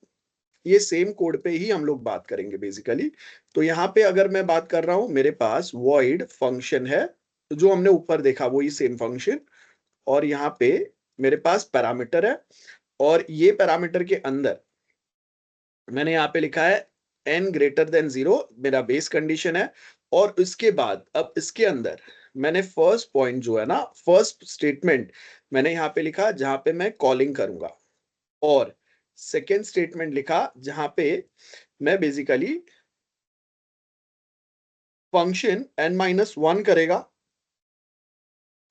ये सेम कोड पे ही हम लोग बात करेंगे बेसिकली। तो यहाँ पे अगर मैं बात कर रहा हूँ, मेरे पास वॉइड फंक्शन है, तो जो हमने ऊपर देखा वही सेम फंक्शन। और यहाँ पे मेरे पास पैरामीटर है, और ये पैरामीटर के अंदर मैंने यहाँ पे लिखा है n greater than 0, मेरा बेस कंडीशन है। और इसके बाद अब इसके अंदर मैंने फर्स्ट पॉइंट जो है ना, फर्स्ट स्टेटमेंट मैंने यहाँ पे लिखा जहां पे मैं कॉलिंग करूंगा, और सेकेंड स्टेटमेंट लिखा जहां पे मैं बेसिकली फंक्शन n-1 करेगा।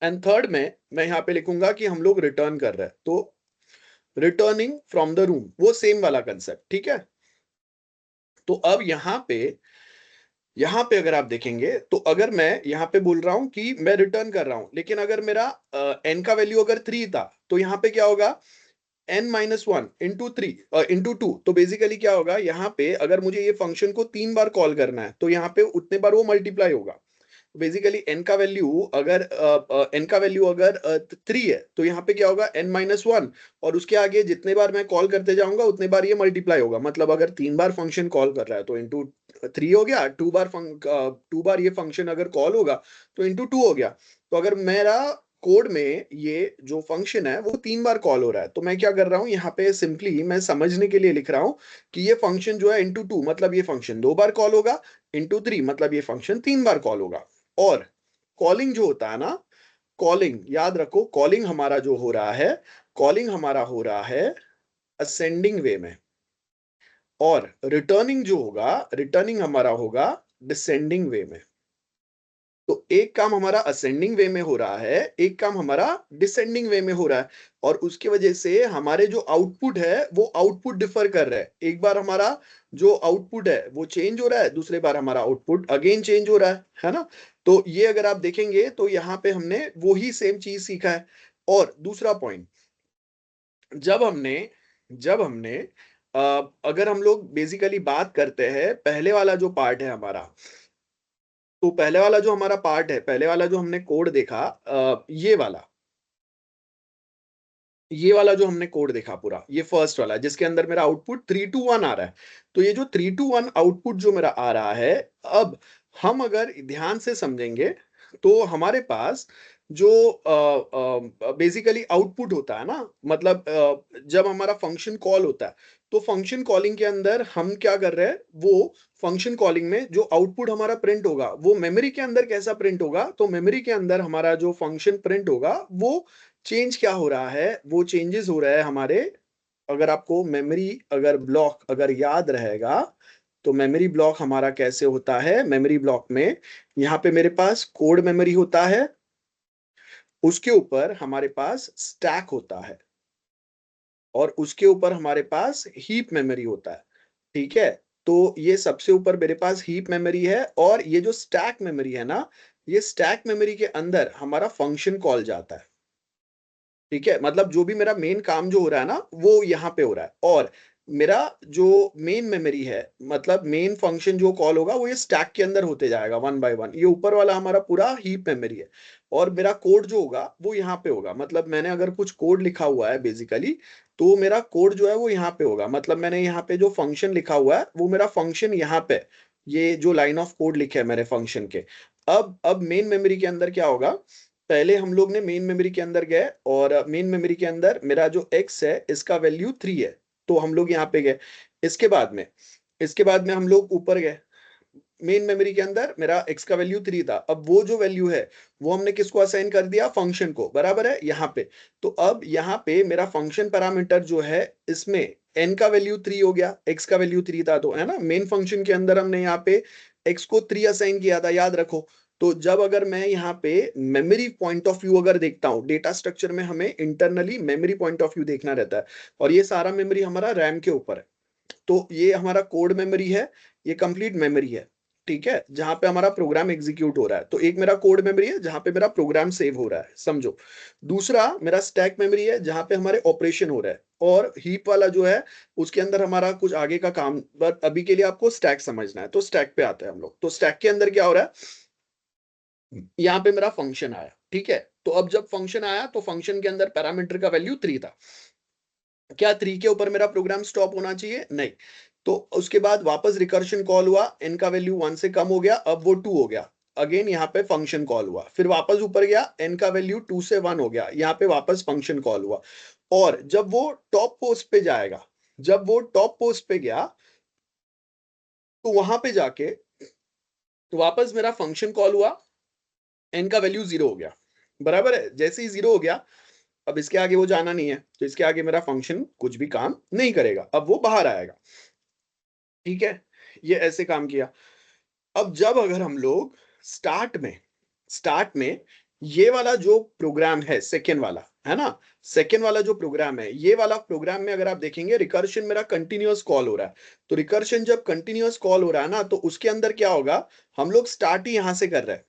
एंड थर्ड में मैं यहाँ पे लिखूंगा कि हम लोग रिटर्न कर रहे हैं, तो रिटर्निंग फ्रॉम द रूम, वो सेम वाला कंसेप्ट, ठीक है। तो अब यहाँ पे अगर आप देखेंगे, तो अगर मैं यहाँ पे बोल रहा हूँ कि मैं रिटर्न कर रहा हूँ, लेकिन अगर मेरा n का वैल्यू अगर 3 था, तो यहाँ पे क्या होगा, n-1 into 3 into 2। तो बेसिकली क्या होगा, यहाँ पे अगर मुझे ये फंक्शन को 3 बार कॉल करना है, तो यहाँ पे उतने बार वो मल्टीप्लाई होगा। बेसिकली n का वैल्यू अगर 3 है, तो यहाँ पे क्या होगा, n-1, और उसके आगे जितने बार मैं कॉल करते जाऊंगा उतने बार ये मल्टीप्लाई होगा। मतलब अगर 3 बार फंक्शन कॉल कर रहा है तो इंटू 3 हो गया, 2 बार ये फंक्शन अगर कॉल होगा तो इंटू 2 हो गया। तो अगर मेरा कोड में ये जो फंक्शन है वो 3 बार कॉल हो रहा है, तो मैं क्या कर रहा हूँ, यहाँ पे सिंपली मैं समझने के लिए लिख रहा हूँ कि ये फंक्शन जो है इंटू 2 मतलब ये फंक्शन 2 बार कॉल होगा, इंटू 3 मतलब ये फंक्शन 3 बार कॉल होगा। और कॉलिंग जो होता है ना, कॉलिंग याद रखो, कॉलिंग हमारा जो हो रहा है, कॉलिंग हमारा हो रहा है असेंडिंग वे में, और रिटर्निंग जो होगा, रिटर्निंग हमारा होगा डिसेंडिंग वे में। तो एक काम हमारा असेंडिंग वे में हो रहा है, एक काम हमारा डिसेंडिंग वे में हो रहा है, और उसकी वजह से हमारे जो आउटपुट है वो आउटपुट डिफर कर रहा है। एक बार हमारा जो आउटपुट है वो चेंज हो रहा है, दूसरे बार हमारा आउटपुट अगेन चेंज हो रहा है ना। तो ये अगर आप देखेंगे तो यहाँ पे हमने वो ही सेम चीज सीखा है। और दूसरा पॉइंट, जब हमने जब हमने अगर हम लोग बेसिकली बात करते हैं पहले वाला जो पार्ट है हमारा, तो पहले वाला जो हमारा पार्ट है, पहले वाला जो हमने कोड देखा, ये वाला जो हमने कोड देखा पूरा, ये फर्स्ट वाला जिसके अंदर मेरा आउटपुट 3 to 1 आ रहा है। तो ये जो 3 to 1 आउटपुट जो मेरा आ रहा है, अब हम अगर ध्यान से समझेंगे तो हमारे पास जो बेसिकली आउटपुट होता है ना, मतलब जब हमारा फंक्शन कॉल होता है, तो फंक्शन कॉलिंग के अंदर हम क्या कर रहे हैं, वो फंक्शन कॉलिंग में जो आउटपुट हमारा प्रिंट होगा वो मेमोरी के अंदर कैसा प्रिंट होगा, तो मेमोरी के अंदर हमारा जो फंक्शन प्रिंट होगा वो चेंज क्या हो रहा है, वो चेंजेस हो रहा है हमारे। अगर आपको मेमोरी अगर ब्लॉक अगर याद रहेगा, तो मेमोरी ब्लॉक हमारा कैसे होता है, मेमोरी ब्लॉक में यहाँ पे मेरे पास कोड मेमोरी होता है, उसके ऊपर हमारे पास स्टैक होता है, और उसके ऊपर हमारे पास हीप मेमोरी होता है। ठीक है, तो ये सबसे ऊपर मेरे पास हीप मेमोरी है, और ये जो स्टैक मेमोरी है ना, ये स्टैक मेमोरी के अंदर हमारा फंक्शन कॉल जाता है। ठीक है, मतलब जो भी मेरा मेन काम जो हो रहा है ना वो यहाँ पे हो रहा है, और मेरा जो मेन मेमोरी है, मतलब मेन फंक्शन जो कॉल होगा वो ये स्टैक के अंदर होते जाएगा 1 by 1। ये ऊपर वाला हमारा पूरा हीप मेमोरी है, और मेरा कोड जो होगा वो यहाँ पे होगा। मतलब मैंने अगर कुछ कोड लिखा हुआ है बेसिकली, तो मेरा कोड जो है वो यहाँ पे होगा। मतलब मैंने यहाँ पे जो फंक्शन लिखा हुआ है वो मेरा फंक्शन यहाँ पे, ये जो लाइन ऑफ कोड लिखे है मेरे फंक्शन के। अब मेन मेमोरी के अंदर क्या होगा, पहले हम लोग ने मेन मेमोरी के अंदर गए, और मेन मेमोरी के अंदर मेरा जो x है इसका वैल्यू 3 है, तो हम लोग यहाँ पे गए। इसके बाद में हम लोग ऊपर गए, मेन मेमोरी के अंदर मेरा x का वैल्यू 3 था। अब वो जो वैल्यू है वो हमने किसको असाइन कर दिया, फंक्शन को, बराबर है यहाँ पे। तो अब यहाँ पे मेरा फंक्शन पैरामीटर जो है, इसमें n का वैल्यू 3 हो गया, x का वैल्यू 3 था, तो है ना, मेन फंक्शन के अंदर हमने यहाँ पे x को 3 असाइन किया था, याद रखो। तो जब अगर मैं यहाँ पे मेमोरी पॉइंट ऑफ व्यू अगर देखता हूँ, डेटा स्ट्रक्चर में हमें internally memory point of view देखना रहता है, और ये सारा मेमोरी हमारा रैम के ऊपर है। तो ये हमारा कोड मेमोरी है, ये कंप्लीट मेमोरी है। ठीक है, जहां पे हमारा प्रोग्राम एग्जीक्यूट हो रहा है, तो एक मेरा कोड मेमोरी है जहां पे मेरा प्रोग्राम सेव हो रहा है, समझो। दूसरा मेरा स्टैक मेमोरी है जहां पे हमारे ऑपरेशन हो रहा है, और हीप वाला जो है उसके अंदर हमारा कुछ आगे का काम, बट अभी के लिए आपको स्टैक समझना है, तो स्टैक पे आते हैं हम लोग। तो स्टैक के अंदर क्या हो रहा है, यहाँ पे मेरा फंक्शन आया। ठीक है, तो अब जब फंक्शन आया तो फंक्शन के अंदर पैरामीटर का वैल्यू 3 था। क्या 3 के ऊपर मेरा प्रोग्राम स्टॉप होना चाहिए, नहीं। तो उसके बाद वापस रिकर्शन कॉल हुआ, n का वैल्यू 1 से कम हो गया, अब वो 2 हो गया। अगेन यहाँ पे फंक्शन कॉल हुआ, फिर वापस ऊपर गया, n का वैल्यू 2 से 1 हो गया, यहाँ पे वापस फंक्शन कॉल हुआ। और जब वो टॉप पोस्ट पे जाएगा, जब वो टॉप पोस्ट पे गया, तो वहां पे जाके तो वापस मेरा फंक्शन कॉल हुआ, n का वैल्यू 0 हो गया, बराबर है। जैसे ही 0 हो गया, अब इसके आगे वो जाना नहीं है, तो इसके आगे मेरा फंक्शन कुछ भी काम नहीं करेगा, अब वो बाहर आएगा। ठीक है, ये ऐसे काम किया। अब जब अगर हम लोग स्टार्ट में ये वाला जो प्रोग्राम है, सेकेंड वाला है ना, सेकेंड वाला जो प्रोग्राम है, ये वाला प्रोग्राम में अगर आप देखेंगे रिकर्शन मेरा कंटिन्यूअस कॉल हो रहा है। तो रिकर्शन जब कंटिन्यूअस कॉल हो रहा है ना, तो उसके अंदर क्या होगा, हम लोग स्टार्ट ही यहां से कर रहे हैं।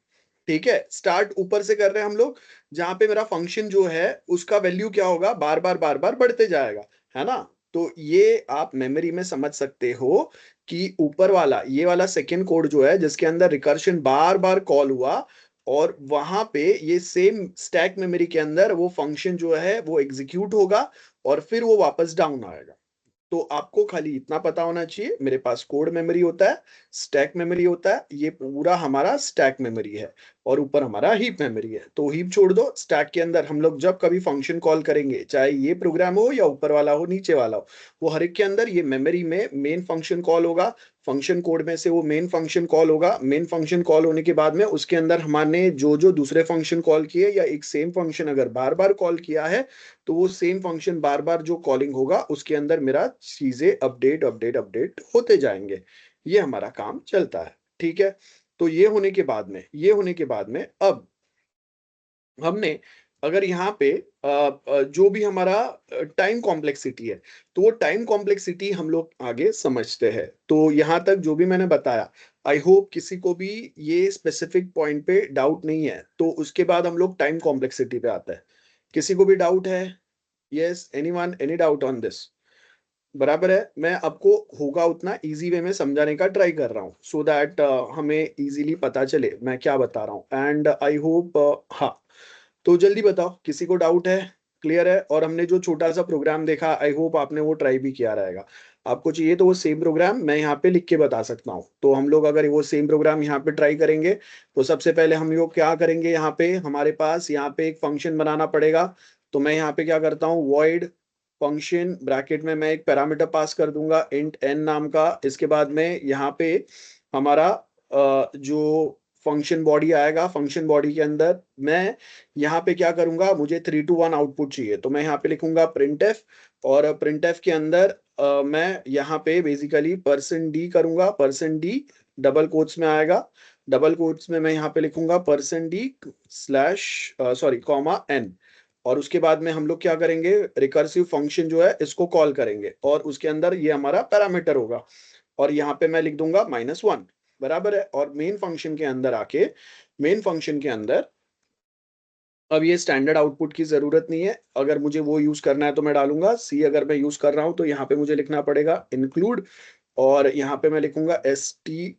ठीक है, स्टार्ट ऊपर से कर रहे हैं हम लोग, जहां पे मेरा फंक्शन जो है उसका वैल्यू क्या होगा, बार बार बढ़ते जाएगा, है ना। तो ये आप मेमोरी में समझ सकते हो कि ऊपर वाला ये वाला सेकेंड कोड जो है जिसके अंदर रिकर्शन बार बार कॉल हुआ, और वहां पे ये सेम स्टैक मेमोरी के अंदर वो फंक्शन जो है वो एग्जीक्यूट होगा, और फिर वो वापस डाउन आएगा। तो आपको खाली इतना पता होना चाहिए, मेरे पास कोड मेमोरी होता है, स्टैक मेमोरी होता है, ये पूरा हमारा स्टैक मेमोरी है, और ऊपर हमारा हीप मेमोरी है। तो हीप छोड़ दो, स्टैक के अंदर हम लोग जब कभी फंक्शन कॉल करेंगे, चाहे ये प्रोग्राम हो या ऊपर वाला हो नीचे वाला हो, वो हर एक के अंदर ये मेमोरी में मेन फंक्शन कॉल होगा, फंक्शन कोड में से वो मेन फंक्शन कॉल होगा, मेन फंक्शन कॉल होने के बाद में उसके अंदर हमारे जो जो दूसरे फंक्शन कॉल किए, या एक सेम फंक्शन अगर बार बार कॉल किया है, तो वो सेम फंक्शन बार बार जो कॉलिंग होगा उसके अंदर मेरा चीजें अपडेट अपडेट अपडेट होते जाएंगे। ये हमारा काम चलता है। ठीक है, तो ये होने के बाद में अब हमने अगर यहाँ पे जो भी हमारा टाइम कॉम्प्लेक्सिटी है, तो वो टाइम कॉम्प्लेक्सिटी हम लोग आगे समझते हैं। तो यहाँ तक जो भी मैंने बताया, आई होप किसी को भी ये स्पेसिफिक पॉइंट पे डाउट नहीं है। तो उसके बाद हम लोग टाइम कॉम्प्लेक्सिटी पे आते हैं। किसी को भी डाउट है? Yes, anyone, any doubt on this? बराबर है, मैं आपको होगा उतना इजी वे में समझाने का ट्राई कर रहा हूँ, सो दैट हमें इजीली पता चले मैं क्या बता रहा हूँ। एंड आई होप, हाँ, तो जल्दी बताओ, किसी को डाउट है? क्लियर है? और हमने जो छोटा सा प्रोग्राम देखा, आई होप आपने वो ट्राई भी किया रहेगा। आपको चाहिए तो वो सेम प्रोग्राम मैं यहाँ पे लिख के बता सकता हूँ। तो हम लोग अगर वो सेम प्रोग्राम यहाँ पे ट्राई करेंगे, तो सबसे पहले हम लोग क्या करेंगे, यहाँ पे हमारे पास यहाँ पे एक फंक्शन बनाना पड़ेगा। तो मैं यहाँ पे क्या करता हूँ, वॉइड फंक्शन ब्रैकेट में मैं एक पैरामीटर पास कर दूंगा इंट एन नाम का। इसके बाद में यहाँ पे हमारा जो फंक्शन बॉडी आएगा, फंक्शन बॉडी के अंदर मैं यहाँ पे क्या करूंगा, मुझे 3 to 1 आउटपुट चाहिए, तो मैं यहाँ पे लिखूंगा प्रिंट एफ। और प्रिंट एफ के अंदर मैं यहाँ पे बेसिकली %d करूंगा, %d डबल कोट्स में आएगा। डबल कोट्स में मैं यहाँ पे लिखूंगा %d slash sorry comma n. और उसके बाद में हम लोग क्या करेंगे, रिकर्सिव फंक्शन जो है इसको कॉल करेंगे, और उसके अंदर ये हमारा पैरामीटर होगा। और यहाँ पे मैं लिख दूंगा -1। बराबर है। और मेन फंक्शन के अंदर अब ये स्टैंडर्ड आउटपुट की जरूरत नहीं है। अगर मुझे वो यूज करना है तो मैं डालूंगा सी। अगर मैं यूज कर रहा हूं तो यहाँ पे मुझे लिखना पड़ेगा इंक्लूड। और यहाँ पे मैं लिखूंगा stdio.h।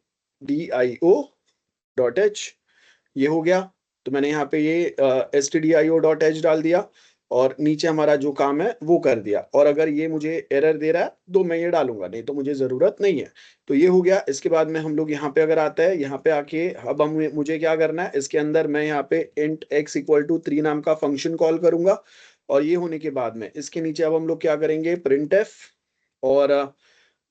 ये हो गया। तो मैंने यहाँ पे ये stdio.h डाल दिया, और नीचे हमारा जो काम है वो कर दिया। और अगर ये मुझे एरर दे रहा है तो मैं ये डालूंगा, नहीं तो मुझे जरूरत नहीं है। तो ये हो गया। इसके बाद में हम लोग यहाँ पे अगर आता है, यहाँ पे आके अब मुझे क्या करना है, इसके अंदर मैं यहाँ पे int x = 3 नाम का फंक्शन कॉल करूंगा। और ये होने के बाद में इसके नीचे अब हम लोग क्या करेंगे, प्रिंट एफ। और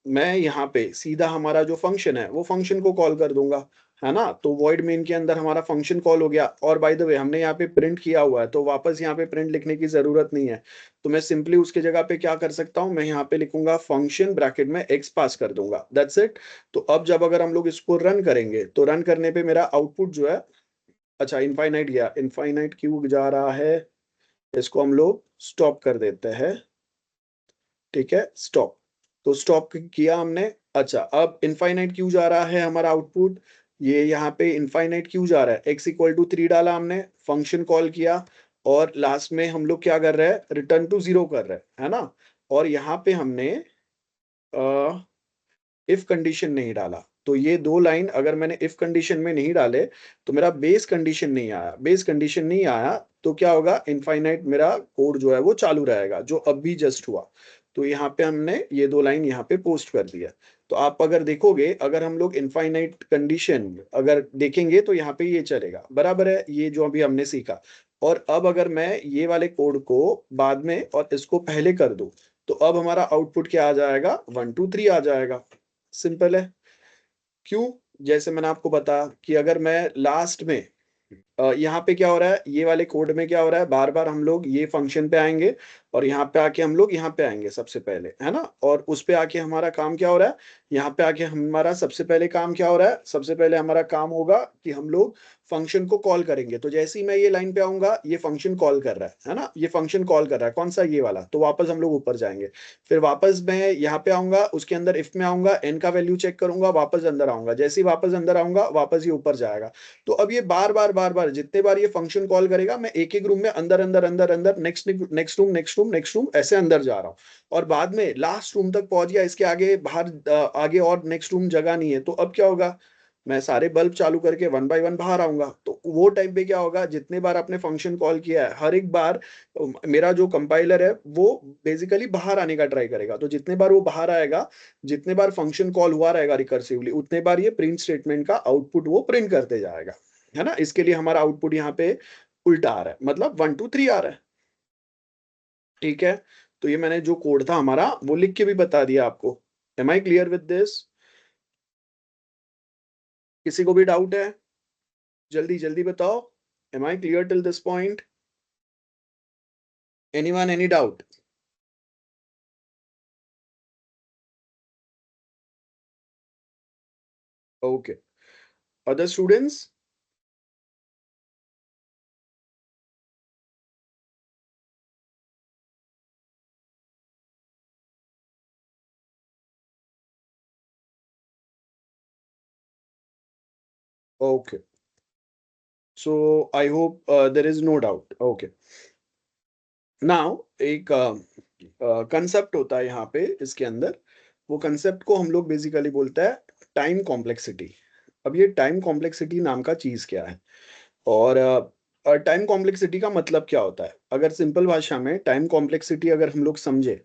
मैं यहाँ पे सीधा हमारा जो फंक्शन है वो फंक्शन को कॉल कर दूंगा, है ना। तो वॉइड मेन के अंदर हमारा फंक्शन कॉल हो गया। और बाय द वे हमने यहाँ पे प्रिंट किया हुआ है, तो वापस यहाँ पे प्रिंट लिखने की जरूरत नहीं है। तो मैं सिंपली उसके जगह पे क्या कर सकता हूँ, मैं यहाँ पे लिखूंगा फंक्शन ब्रैकेट में x पास कर दूंगा, दैट्स इट। तो अब जब अगर हम लोग इसको रन करेंगे, तो रन करने पे मेरा आउटपुट जो है, अच्छा इनफाइनाइट गया, इनफाइनाइट क्यों जा रहा है, इसको हम लोग स्टॉप कर देते हैं। ठीक है, स्टॉप। तो स्टॉप किया हमने। अच्छा, अब इनफाइनाइट क्यों जा रहा है हमारा आउटपुट, ये यहाँ पे इनफाइनाइट क्यों जा रहा है, x = 3 डाला हमने, फंक्शन कॉल किया, और लास्ट में हम लोग क्या कर रहे हैं, रिटर्न टू 0 कर रहे हैं, है ना। और यहाँ पे हमने इफ कंडीशन नहीं डाला। तो ये दो लाइन अगर मैंने इफ कंडीशन में नहीं डाले, तो मेरा बेस कंडीशन नहीं आया। बेस कंडीशन नहीं आया तो क्या होगा, इनफाइनाइट मेरा कोड जो है वो चालू रहेगा, जो अब भी जस्ट हुआ। तो यहाँ पे हमने ये दो लाइन यहाँ पे पोस्ट कर दिया। तो आप अगर देखोगे, अगर हम लोग इनफाइनाइट कंडीशन अगर देखेंगे, तो यहाँ पे ये चलेगा। बराबर है, ये जो अभी हमने सीखा। और अब अगर मैं ये वाले कोड को बाद में और इसको पहले कर दूं, तो अब हमारा आउटपुट क्या आ जाएगा, 1 2 3 आ जाएगा। सिंपल है। क्यों? जैसे मैंने आपको बताया कि अगर मैं लास्ट में यहाँ पे क्या हो रहा है, ये वाले कोड में क्या हो रहा है, बार बार हम लोग ये फंक्शन पे आएंगे, और यहाँ पे आके हम लोग यहाँ पे आएंगे सबसे पहले, है ना। और उस पे आके हमारा काम क्या हो रहा है, यहाँ पे आके हमारा सबसे पहले काम क्या हो रहा है, सबसे पहले हमारा काम होगा कि हम लोग फंक्शन को कॉल करेंगे। तो जैसे ही मैं ये लाइन पे आऊंगा, ये फंक्शन कॉल कर रहा है ना, ये फंक्शन कॉल कर रहा है, कौन सा, ये वाला। तो वापस हम लोग ऊपर जाएंगे। फिर वापस मैं यहाँ पे आऊंगा, उसके अंदर इफ में आऊंगा, एन का वैल्यू चेक करूंगा, वापस अंदर आऊंगा। जैसे ही वापस अंदर आऊंगा, वापस ये ऊपर जाएगा। तो अब ये बार बार जितने बार ये फंक्शन कॉल करेगा, मैं एक एक रूम में अंदर अंदर अंदर अंदर, next next room next room next room, ऐसे अंदर जा रहा हूँ। और बाद में लास्ट रूम तक पहुंच गया, इसके आगे बाहर आगे और नेक्स्ट रूम जगह नहीं है। तो अब क्या होगा, मैं सारे बल्ब चालू करके 1 by 1 बाहर आऊंगा। तो वो टाइम पे क्या होगा, जितने बार आपने फंक्शन कॉल किया है, हर एक बार मेरा जो कंपाइलर है वो बेसिकली बाहर आने का ट्राई करेगा। तो जितने बार वो बाहर आएगा, जितने बार फंक्शन कॉल हुआ रहेगा रिकर्सिवली, उतने बार ये प्रिंट स्टेटमेंट का आउटपुट वो प्रिंट करते जाएगा, है ना। इसके लिए हमारा आउटपुट यहाँ पे उल्टा आ रहा है, मतलब 1 2 3 आ रहा है। ठीक है। तो ये मैंने जो कोड था हमारा वो लिख के भी बता दिया आपको। Am I clear with this? किसी को भी डाउट है? जल्दी जल्दी बताओ। Am I clear till this point? Anyone, any doubt? Okay. Other students? Okay. So I hope there is no doubt. Okay. Now एक कंसेप्ट होता है यहाँ पे इसके अंदर, वो कंसेप्ट को हम लोग बेसिकली बोलते हैं टाइम कॉम्प्लेक्सिटी। अब ये टाइम कॉम्प्लेक्सिटी नाम का चीज़ क्या है? और टाइम कॉम्प्लेक्सिटी का मतलब क्या होता है? अगर सिंपल भाषा में टाइम कॉम्प्लेक्सिटी अगर हम लोग समझे,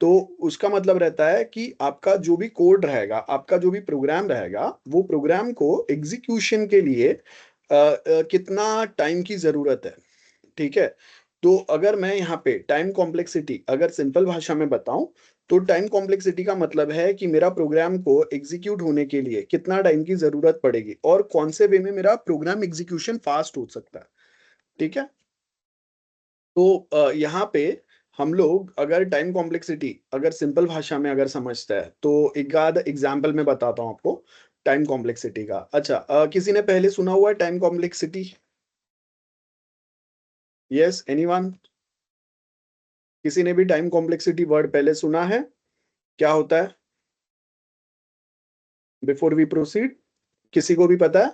तो उसका मतलब रहता है कि आपका जो भी कोड रहेगा, आपका जो भी प्रोग्राम रहेगा, वो प्रोग्राम को एग्ज़ीक्यूशन के लिए कितना टाइम की ज़रूरत है, ठीक है? तो अगर मैं यहाँ पे टाइम कॉम्प्लेक्सिटी अगर सिंपल भाषा में बताऊँ, तो टाइम कॉम्प्लेक्सिटी का मतलब है कि मेरा प्रोग्राम को एग्ज़ीक्यूट होने के लिए कितना टाइम की ज़रूरत पड़ेगी और कौन से वे में मेरा प्रोग्राम एग्ज़ीक्यूशन फ़ास्ट हो सकता है, ठीक है? तो यहाँ पे हम लोग अगर टाइम कॉम्प्लेक्सिटी अगर सिंपल भाषा में अगर समझते हैं, तो एक आध एग्ज़ाम्पल मैं बताता हूँ आपको टाइम कॉम्प्लेक्सिटी का। अच्छा किसी ने पहले सुना हुआ है टाइम कॉम्प्लेक्सिटी? Yes, anyone? किसी ने भी टाइम कॉम्प्लेक्सिटी वर्ड पहले सुना है? क्या होता है? बिफोर वी प्रोसीड, किसी को भी पता है?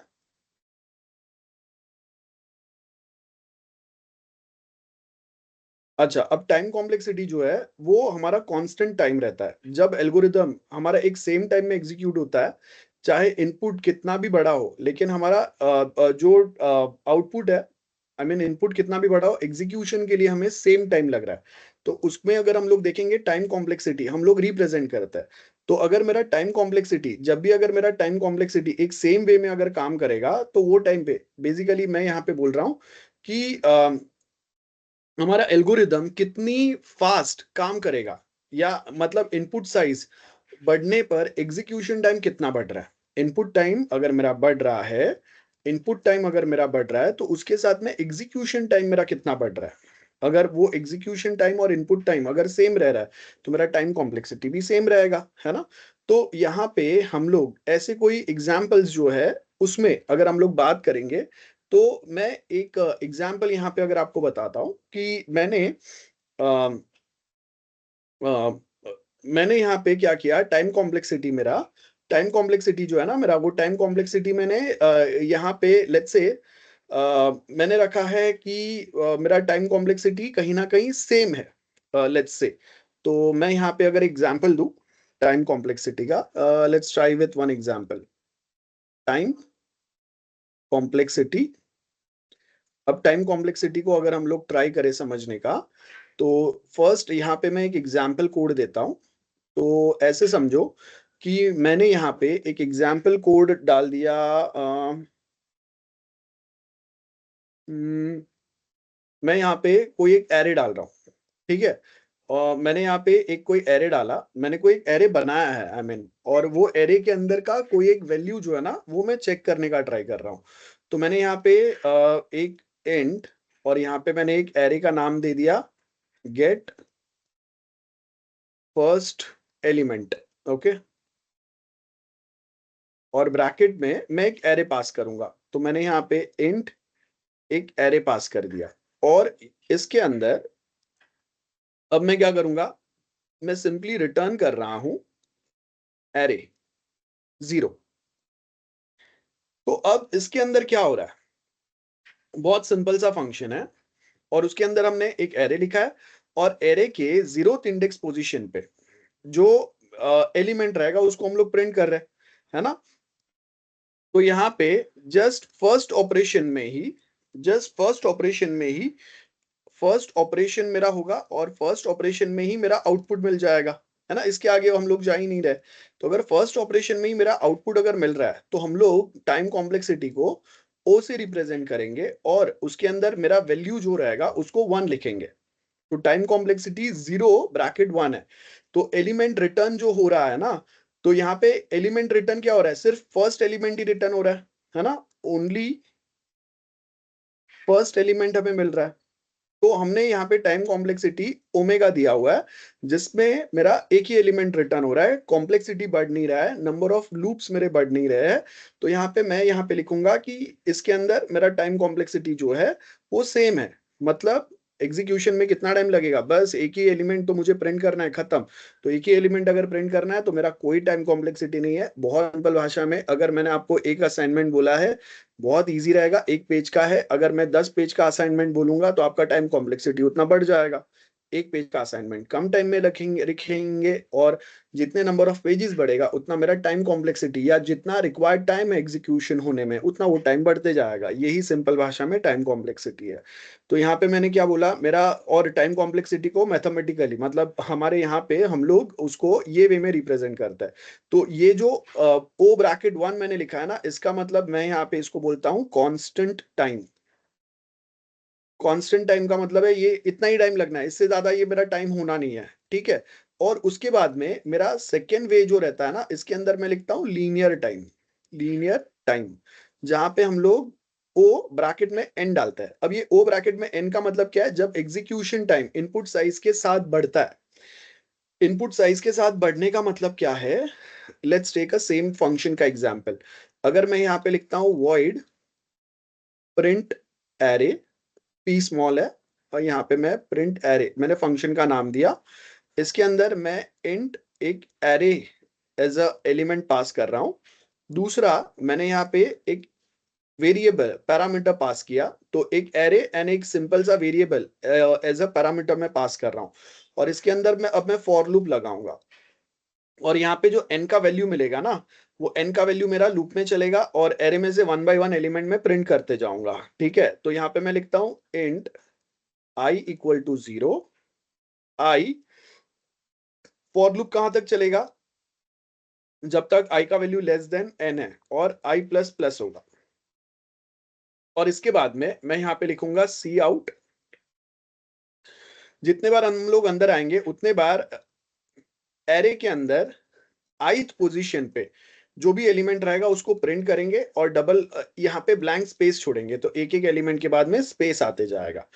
अच्छा, अब टाइम कॉम्प्लेक्सिटी जो है, वो हमारा कांस्टेंट टाइम रहता है। जब एल्गोरिदम हमारा एक सेम टाइम में एग्ज़ीक्यूट होता है, चाहे इनपुट कितना भी बड़ा हो, लेकिन हमारा जो आउटपुट है, आई मीन इनपुट कितना भी बड़ा हो, एग्ज़ीक्यूशन के लिए हमें सेम टाइम लग रहा है। तो उसमें अगर हम लोग देखेंगे टाइम कॉम्प्लेक्सिटी हम लोग रिप्रेज़ेंट करते हैं। तो अगर मेरा टाइम कॉम्प्लेक्सिटी जब भी अगर मेरा टाइम कॉम्प्लेक्सिटी एक सेम वे में अगर काम करेगा, तो वो टाइम पे बेसिकली मैं यहाँ पे बोल रहा हूँ कि हमारा एल्गोरिदम कितनी फास्ट काम करेगा या मतलब इनपुट साइज बढ़ने पर एग्जीक्यूशन टाइम कितना बढ़ रहा है। इनपुट टाइम अगर मेरा बढ़ रहा है, इनपुट टाइम अगर मेरा बढ़ रहा है, तो उसके साथ में एग्जीक्यूशन टाइम मेरा कितना बढ़ रहा है। अगर वो एग्जीक्यूशन टाइम और इनपुट टाइम अगर सेम रह रहा है, तो मेरा टाइम कॉम्प्लेक्सिटी भी सेम रहेगा, है ना? तो यहाँ पे हम लोग ऐसे कोई एग्जाम्पल्स जो है, उसमें अगर हम लोग बात करेंगे, तो मैं एक एग्जाम्पल यहाँ पे अगर आपको बताता हूँ कि अ, अ, मैंने यहाँ पे क्या किया टाइम कॉम्प्लेक्सिटी जो है ना मेरा वो टाइम कॉम्प्लेक्सिटी मैंने यहाँ पे लेट्स से मैंने रखा है कि मेरा टाइम कॉम्प्लेक्सिटी कहीं ना कहीं सेम है, लेट्स से। तो मैं यहाँ पे अगर एग्जांपल दूं टाइम कॉम्प्लेक्सिटी का, let's try with one example. Time complexity, अब टाइम कॉम्प्लेक्सिटी को अगर हम लोग ट्राई करें समझने का, तो फर्स्ट यहाँ पे मैं एक एग्जाम्पल कोड देता हूँ। तो ऐसे समझो कि मैंने यहाँ पे एक एग्जाम्पल कोड डाल दिया। उम, मैं यहाँ पे कोई एक एरे डाल रहा हूँ, ठीक है? और मैंने यहाँ पे एक कोई एरे डाला, मैंने कोई एक एरे बनाया है आई मीन, और वो एरे के अंदर का कोई एक वैल्यू जो है ना, वो मैं चेक करने का ट्राई कर रहा हूँ। तो मैंने यहाँ पे एक इंट और यहाँ पे मैंने एक एरे का नाम दे दिया गेट फर्स्ट एलिमेंट, ओके? और ब्रैकेट में मैं एक एरे पास करूंगा। तो मैंने यहाँ पे इंट एक एरे पास कर दिया और इसके अंदर अब मैं क्या करूंगा, मैं सिंपली रिटर्न कर रहा हूं एरे 0। तो अब इसके अंदर क्या हो रहा है, बहुत सिंपल सा फंक्शन है और उसके अंदर हमने एक एरे लिखा है और एरे के 0th इंडेक्स पोजीशन पे जो एलिमेंट रहेगा उसको हम लोग प्रिंट कर रहे हैं, है ना? तो यहाँ पे जस्ट फर्स्ट ऑपरेशन में ही जस्ट फर्स्ट ऑपरेशन में ही फर्स्ट ऑपरेशन मेरा होगा और फर्स्ट ऑपरेशन में ही मेरा आउटपुट मिल जाएगा, है ना? इसके आगे हम लोग जा ही नहीं रहे। तो अगर फर्स्ट ऑपरेशन में ही मेरा आउटपुट अगर मिल रहा है, तो हम लोग टाइम कॉम्प्लेक्सिटी को ओ से रिप्रेजेंट करेंगे और उसके अंदर मेरा वैल्यू जो रहेगा उसको 1 लिखेंगे। तो टाइम कॉम्प्लेक्सिटी 0 ब्रैकेट 1 है। तो एलिमेंट रिटर्न जो हो रहा है ना, तो यहाँ पे एलिमेंट रिटर्न क्या हो रहा है, सिर्फ फर्स्ट एलिमेंट ही रिटर्न हो रहा है ना? ओनली फर्स्ट एलिमेंट हमें मिल रहा है। तो हमने यहाँ पे टाइम कॉम्प्लेक्सिटी ओमेगा दिया हुआ है, जिसमें मेरा एक ही एलिमेंट रिटर्न हो रहा है, कॉम्प्लेक्सिटी बढ़ नहीं रहा है, नंबर ऑफ लूप्स मेरे बढ़ नहीं रहे हैं। तो यहाँ पे मैं यहाँ पे लिखूंगा कि इसके अंदर मेरा टाइम कॉम्प्लेक्सिटी जो है वो सेम है। मतलब एग्जीक्यूशन में कितना टाइम लगेगा, बस एक ही एलिमेंट तो मुझे प्रिंट करना है, खत्म। तो एक ही एलिमेंट अगर प्रिंट करना है तो मेरा कोई टाइम कॉम्प्लेक्सिटी नहीं है। बहुत सिंपल भाषा में अगर मैंने आपको एक असाइनमेंट बोला है, बहुत इजी रहेगा, एक पेज का है, अगर मैं 10 पेज का असाइनमेंट बोलूंगा तो आपका टाइम कॉम्प्लेक्सिटी उतना बढ़ जाएगा। एक पेज का असाइनमेंट कम टाइम में लिखेंगे और जितने नंबर ऑफ पेजेस बढ़ेगा उतना मेरा टाइम कॉम्प्लेक्सिटी या जितना रिक्वायर्ड टाइम है एग्जीक्यूशन होने में उतना वो टाइम बढ़ते जाएगा। यही सिंपल भाषा में टाइम कॉम्प्लेक्सिटी है। तो यहाँ पे मैंने क्या बोला, मेरा और टाइम कॉम्प्लेक्सिटी को मैथमेटिकली, मतलब हमारे यहाँ पे हम लोग उसको ये वे में रिप्रेजेंट करते हैं। तो ये जो ओ ब्रैकेट 1 मैंने लिखा है ना, इसका मतलब मैं यहाँ पे इसको बोलता हूँ कांस्टेंट टाइम। कांस्टेंट टाइम का मतलब है ये इतना ही टाइम लगना है, इससे ज्यादा ये मेरा टाइम होना नहीं है, ठीक है। और उसके बाद में मेरा सेकेंड वे जो रहता है ना, इसके अंदर मैं लिखता हूँ लीनियर टाइम। लीनियर टाइम जहां पे हम लोग ओ ब्रैकेट में एन डालता है। अब ये ओ ब्रैकेट में एन का मतलब क्या है, जब एग्जीक्यूशन टाइम इनपुट साइज के साथ बढ़ता है। इनपुट साइज के साथ बढ़ने का मतलब क्या है, let's take a same function का एग्जांपल। अगर मैं यहाँ पे लिखता हूँ void print array, p small है और यहाँ पे मैं प्रिंट एरे मैंने फंक्शन का नाम दिया। इसके अंदर मैं इंट एक एरे एज अ एलिमेंट पास कर रहा हूं। दूसरा मैंने यहाँ पे एक वेरिएबल पैरामीटर पास किया, तो एक एरे एंड एक सिंपल सा वेरिएबल एज अ पैरामीटर में पास कर रहा हूं। और इसके अंदर मैं अब मैं फॉर लूप लगाऊंगा और यहाँ पे जो n का वैल्यू मिलेगा ना, वो n का वैल्यू मेरा लूप में चलेगा और एरे में से 1 बाय 1 एलिमेंट में प्रिंट करते जाऊंगा, ठीक है। तो यहाँ पे मैं लिखता हूँ int i equal to 0, i for loop कहां तक चलेगा, जब तक i का वैल्यू लेस देन n है और i प्लस प्लस होगा। और इसके बाद में मैं यहाँ पे लिखूंगा सी आउट। जितने बार हम लोग अंदर आएंगे उतने बार एरे के अंदर ith पोजीशन पे जो भी एलिमेंट रहेगा उसको प्रिंट करेंगे और डबल यहाँ पे ब्लैंक स्पेस छोड़ेंगे, तो एक एक एलिमेंट के बाद में स्पेस आते जाएगा।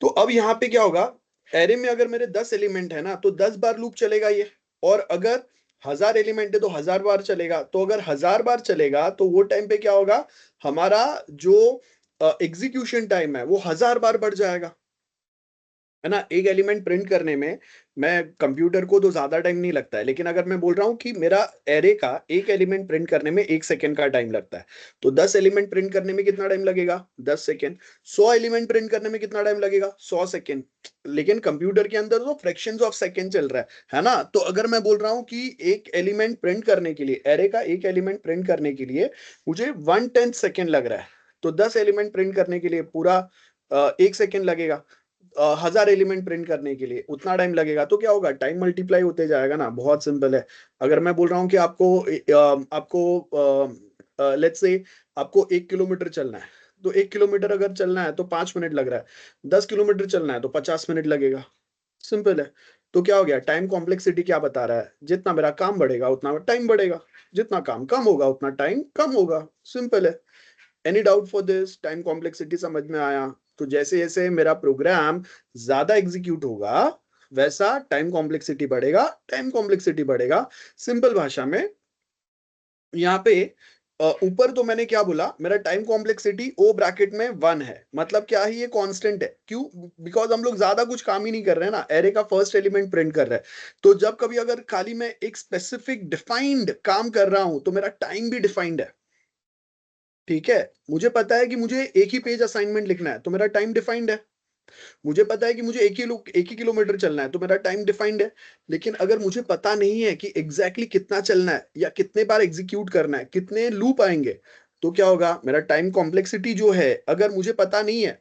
तो अब यहाँ पे क्या होगा, एरे में अगर मेरे 10 एलिमेंट है ना तो 10 बार लूप चलेगा ये। और अगर 1000 एलिमेंट है तो 1000 बार चलेगा। तो अगर 1000 बार चलेगा तो वो टाइम पे क्या होगा, हमारा जो एग्जीक्यूशन टाइम है वो 1000 बार बढ़ जाएगा, है ना। एक एलिमेंट प्रिंट करने में मैं कंप्यूटर को तो ज्यादा टाइम नहीं लगता है, लेकिन अगर मैं बोल रहा हूँ कि मेरा एरे का एक एलिमेंट प्रिंट करने में 1 सेकेंड का टाइम लगता है, तो 10 एलिमेंट प्रिंट करने में कितना टाइम लगेगा, 10 सेकेंड। 100 एलिमेंट प्रिंट करने में कितना टाइम लगेगा, 100 सेकेंड। लेकिन कंप्यूटर के अंदर तो फ्रैक्शंस ऑफ सेकेंड चल रहा है ना। तो अगर मैं बोल रहा हूँ कि एक एलिमेंट प्रिंट करने के लिए, एरे का एक एलिमेंट प्रिंट करने के लिए मुझे 1/10 सेकेंड लग रहा है, तो 10 एलिमेंट प्रिंट करने के लिए पूरा 1 सेकेंड लगेगा। 1000 एलिमेंट प्रिंट करने के लिए उतना टाइम लगेगा। तो क्या होगा, टाइम मल्टीप्लाई होते जाएगा ना। बहुत सिंपल है। अगर मैं बोल रहा हूँ कि आपको लेट्स से आपको 1 किलोमीटर चलना है, तो 1 किलोमीटर अगर चलना है तो 5 मिनट लग रहा है, 10 किलोमीटर चलना है तो 50 मिनट लगेगा। सिंपल है। तो क्या हो गया, टाइम कॉम्प्लेक्सिटी क्या बता रहा है, जितना मेरा काम बढ़ेगा उतना टाइम बढ़ेगा, जितना काम कम होगा उतना टाइम कम होगा। सिंपल है। Any doubt for this, time complexity समझ में आया। तो जैसे जैसे मेरा प्रोग्राम ज्यादा एग्जीक्यूट होगा वैसा टाइम कॉम्प्लेक्सिटी बढ़ेगा, टाइम कॉम्प्लेक्सिटी बढ़ेगा। सिंपल भाषा में यहाँ पे ऊपर तो मैंने क्या बोला, मेरा टाइम कॉम्प्लेक्सिटी ओ ब्रैकेट में 1 है, मतलब क्या है, ये कांस्टेंट है। क्यों, बिकॉज हम लोग ज्यादा कुछ काम ही नहीं कर रहे हैं ना, एरे का फर्स्ट एलिमेंट प्रिंट कर रहे हैं। तो जब कभी अगर खाली मैं एक स्पेसिफिक डिफाइंड काम कर रहा हूं तो मेरा टाइम भी डिफाइंड है, ठीक है। मुझे पता है कि मुझे एक ही पेज असाइनमेंट लिखना है तो मेरा टाइम डिफाइंड है। मुझे पता है कि मुझे एक ही किलोमीटर चलना है तो मेरा टाइम डिफाइंड है। लेकिन अगर मुझे पता नहीं है कि एग्जैक्टली कितना चलना है या कितने बार एग्जीक्यूट करना है, कितने लूप आएंगे, तो क्या होगा, मेरा टाइम कॉम्प्लेक्सिटी जो है अगर मुझे पता नहीं है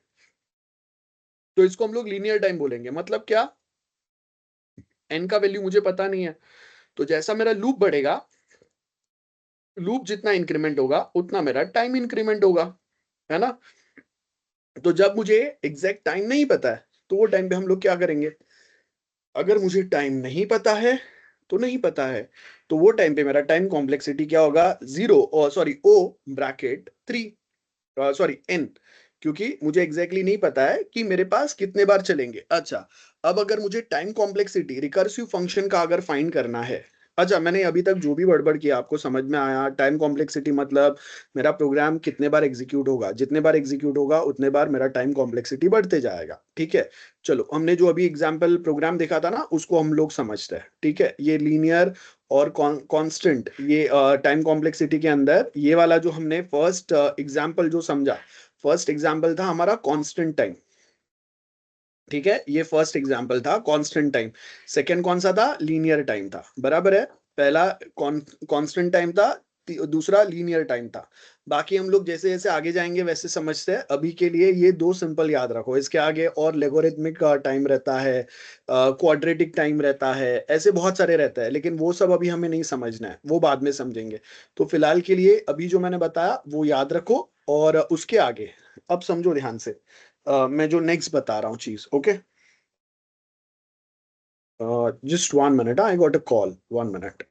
तो इसको हम लोग लीनियर टाइम बोलेंगे। मतलब क्या, एन का वैल्यू मुझे पता नहीं है, तो जैसा मेरा लूप बढ़ेगा, लूप जितना इंक्रीमेंट होगा उतना मेरा टाइम इंक्रीमेंट होगा, है ना। तो जब मुझे एग्जैक्ट टाइम नहीं पता है तो वो टाइम पे हम लोग क्या करेंगे, अगर मुझे टाइम नहीं पता है तो नहीं पता है, तो वो टाइम पे मेरा टाइम कॉम्प्लेक्सिटी क्या होगा, 0 सॉरी ओ ब्रैकेट 3, सॉरी एन, क्योंकि मुझे एग्जैक्टली नहीं पता है कि मेरे पास कितने बार चलेंगे। अच्छा, अब अगर मुझे टाइम कॉम्प्लेक्सिटी रिकर्सिव फंक्शन का अगर फाइंड करना है, अच्छा मैंने अभी तक जो भी बड़बड़ किया आपको समझ में आया? टाइम कॉम्प्लेक्सिटी मतलब मेरा प्रोग्राम कितने बार एग्जीक्यूट होगा, जितने बार एग्जीक्यूट होगा उतने बार मेरा टाइम कॉम्प्लेक्सिटी बढ़ते जाएगा, ठीक है। चलो, हमने जो अभी एग्जाम्पल प्रोग्राम देखा था ना, उसको हम लोग समझते हैं, ठीक है। ये लीनियर और कांस्टेंट, ये टाइम कॉम्प्लेक्सिटी के अंदर ये वाला जो हमने फर्स्ट एग्जाम्पल जो समझा, फर्स्ट एग्जाम्पल था हमारा कांस्टेंट टाइम, ठीक है। ये फर्स्ट एग्जाम्पल था कांस्टेंट टाइम। सेकंड कौन सा था? लीनियर टाइम था, बराबर है। पहला कांस्टेंट टाइम था, दूसरा लीनियर टाइम था। बाकी हम लोग जैसे जैसे आगे जाएंगे वैसे समझते हैं। अभी के लिए ये दो सिंपल याद रखो, इसके आगे और लेगोरिथमिक टाइम रहता है, क्वाड्रेटिक टाइम रहता है, ऐसे बहुत सारे रहता है, लेकिन वो सब अभी हमें नहीं समझना है, वो बाद में समझेंगे। तो फिलहाल के लिए अभी जो मैंने बताया वो याद रखो, और उसके आगे अब समझो ध्यान से। मैं जो नेक्स्ट बता रहा हूँ चीज, okay. Just 1 minute. I got a call. 1 minute.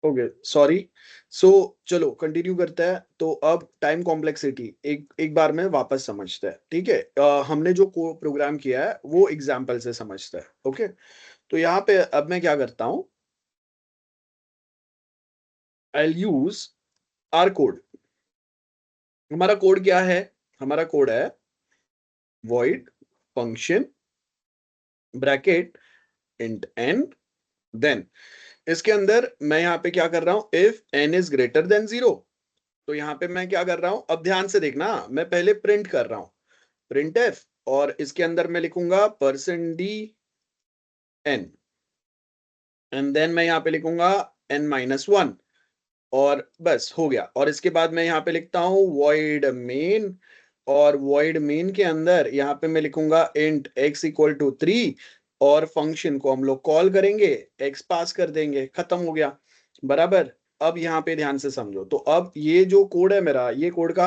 Okay, sorry. So चलो कंटिन्यू करते हैं। तो अब टाइम कॉम्प्लेक्सिटी एक एक बार में वापस समझते हैं, ठीक है। हमने जो प्रोग्राम किया है वो एग्जाम्पल से समझते हैं, ओके। तो यहाँ पे अब मैं क्या करता हूँ, आई यूज आर कोड। हमारा कोड क्या है? हमारा कोड है void function bracket int n, then इसके अंदर मैं यहाँ पे क्या कर रहा हूँ, if n is greater than 0। तो यहाँ पे मैं क्या कर रहा हूं, अब ध्यान से देखना, मैं पहले प्रिंट कर रहा हूं, प्रिंट एफ, और इसके अंदर मैं लिखूंगा %d n, एंड देन मैं यहाँ पे लिखूंगा n-1, और बस हो गया। और इसके बाद मैं यहाँ पे लिखता हूँ void main, और void main के अंदर यहाँ पे मैं लिखूंगा int x इक्वल टू 3, और फंक्शन को हम लोग कॉल करेंगे, x पास कर देंगे, खत्म हो गया, बराबर। अब यहाँ पे ध्यान से समझो। तो अब ये जो कोड है मेरा, ये कोड का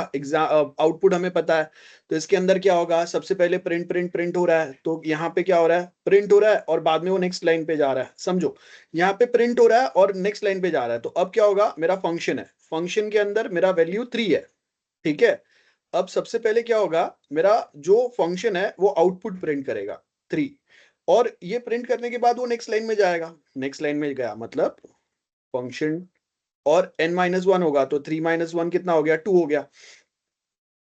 आउटपुट हमें पता है। तो इसके अंदर क्या होगा, सबसे पहले प्रिंट प्रिंट प्रिंट हो रहा है, तो यहाँ पे क्या हो रहा है, प्रिंट हो रहा है और बाद में वो नेक्स्ट लाइन पे जा रहा है। समझो, यहाँ पे प्रिंट हो रहा है और नेक्स्ट लाइन पे जा रहा है। तो अब क्या होगा, मेरा फंक्शन है, फंक्शन के अंदर मेरा वैल्यू 3 है, ठीक है। अब सबसे पहले क्या होगा, मेरा जो फंक्शन है वो आउटपुट प्रिंट करेगा 3, और ये प्रिंट करने के बाद वो नेक्स्ट लाइन में जाएगा। नेक्स्ट लाइन में गया मतलब फंक्शन, और n-1 होगा, तो 3 - 1 कितना हो गया, 2 हो गया।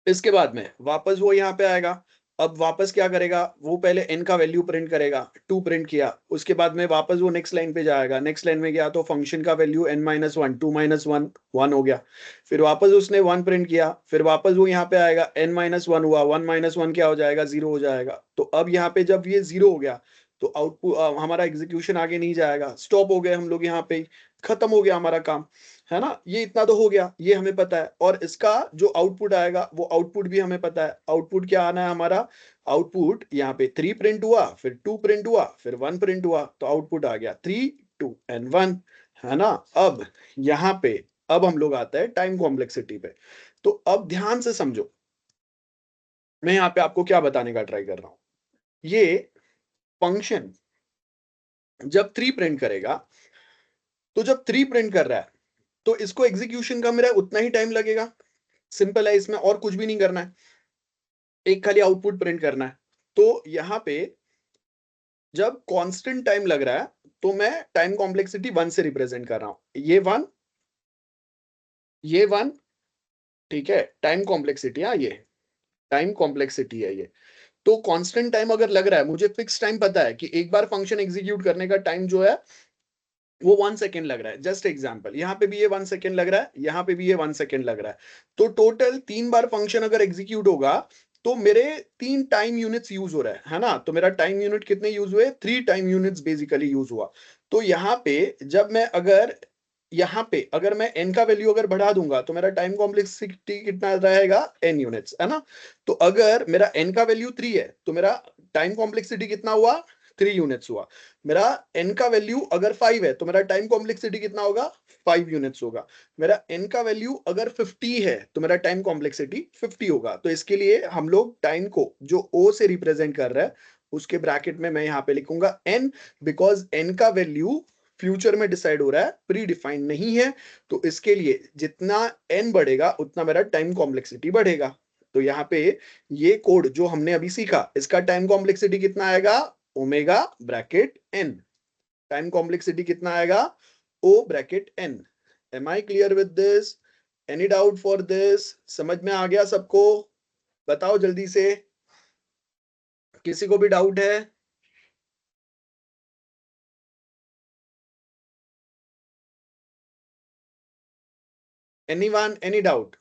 इसके बाद में वापस वो यहाँ पे आएगा। अब वापस क्या करेगा, वो पहले n का वैल्यू प्रिंट करेगा, 2 प्रिंट किया। उसके बाद में वापस वो नेक्स्ट लाइन पे जाएगा, नेक्स्ट लाइन में गया तो फंक्शन का वैल्यू n-1, 2 - 1 1 हो गया। फिर वापस उसने 1 प्रिंट किया, फिर वापस वो यहाँ पे आएगा, n-1 हुआ, 1 - 1 क्या हो जाएगा, 0 हो जाएगा। तो अब यहाँ पे जब ये 0 हो गया तो आउटपुट हमारा एग्जीक्यूशन आगे नहीं जाएगा, स्टॉप हो गए हम लोग यहाँ पे, खत्म हो गया हमारा काम, है ना। ये इतना तो हो गया, ये हमें पता है। और इसका जो आउटपुट आएगा वो आउटपुट भी हमें पता है। आउटपुट क्या आना है हमारा, आउटपुट यहाँ पे 3 प्रिंट हुआ, फिर 2 प्रिंट हुआ, फिर 1 प्रिंट हुआ, तो आउटपुट आ गया 3, 2 एंड 1, है ना। अब यहाँ पे अब हम लोग आते हैं टाइम कॉम्प्लेक्सिटी पे। तो अब ध्यान से समझो, मैं यहाँ पे आपको क्या बताने का ट्राई कर रहा हूँ। ये फंक्शन जब 3 प्रिंट करेगा, तो जब 3 प्रिंट कर रहा है तो इसको एग्जीक्यूशन का मेरा उतना ही टाइम लगेगा। सिंपल है, इसमें और कुछ भी नहीं करना है, एक खाली आउटपुट प्रिंट करना है। तो यहाँ पे जब कांस्टेंट टाइम लग रहा है तो मैं टाइम कॉम्प्लेक्सिटी 1 से रिप्रेजेंट कर रहा हूं, ये 1, ये 1, ठीक है। टाइम कॉम्प्लेक्सिटी, हाँ ये टाइम कॉम्प्लेक्सिटी है ये। तो कांस्टेंट टाइम अगर लग रहा है, मुझे फिक्स टाइम पता है कि एक बार फंक्शन एग्जीक्यूट करने का टाइम जो है वो 1 सेकेंड लग रहा है। जस्ट एग्जांपल, यहाँ पे भी ये 1 सेकेंड लग रहा है, यहाँ पे भी ये 1 सेकेंड लग रहा है। तो टोटल 3 बार फंक्शन अगर एग्जीक्यूट होगा तो मेरे 3 टाइम यूनिट्स यूज हो रहा है ना। तो मेरा टाइम यूनिट कितने यूज हुए, 3 टाइम यूनिट्स बेसिकली यूज हुआ। तो यहाँ पे जब मैं अगर यहाँ पे अगर मैं n का वैल्यू अगर बढ़ा दूंगा तो मेरा टाइम कॉम्प्लेक्सिटी कितना रहेगा, n यूनिट्स, है ना। तो अगर मेरा n का वैल्यू 3 है तो मेरा टाइम कॉम्प्लेक्सिटी कितना हुआ, 3 यूनिट्स हुआ। मेरा n का वैल्यू अगर 5 है तो मेरा टाइम कॉम्प्लेक्सिटी कितना होगा, 5 यूनिट्स होगा। मेरा n का वैल्यू अगर 50 है तो मेरा टाइम कॉम्प्लेक्सिटी 50 होगा। तो इसके लिए हम लोग टाइम को जो o से रिप्रेजेंट कर रहा है उसके ब्रैकेट में मैं यहाँ पे लिखूंगा n, बिकॉज n का वैल्यू फ्यूचर में डिसाइड हो रहा है, प्री डिफाइंड नहीं है। तो इसके लिए जितना n बढ़ेगा उतना मेरा टाइम कॉम्प्लेक्सिटी बढ़ेगा। तो यहाँ पे ये कोड जो हमने अभी सीखा, इसका टाइम कॉम्प्लेक्सिटी कितना आएगा, omega bracket n। Time complexity कितना आएगा, o bracket n। Am I clear with this, any doubt for this, समझ में आ गया सबको, बताओ जल्दी से, किसी को भी डाउट है। Any one, any doubt.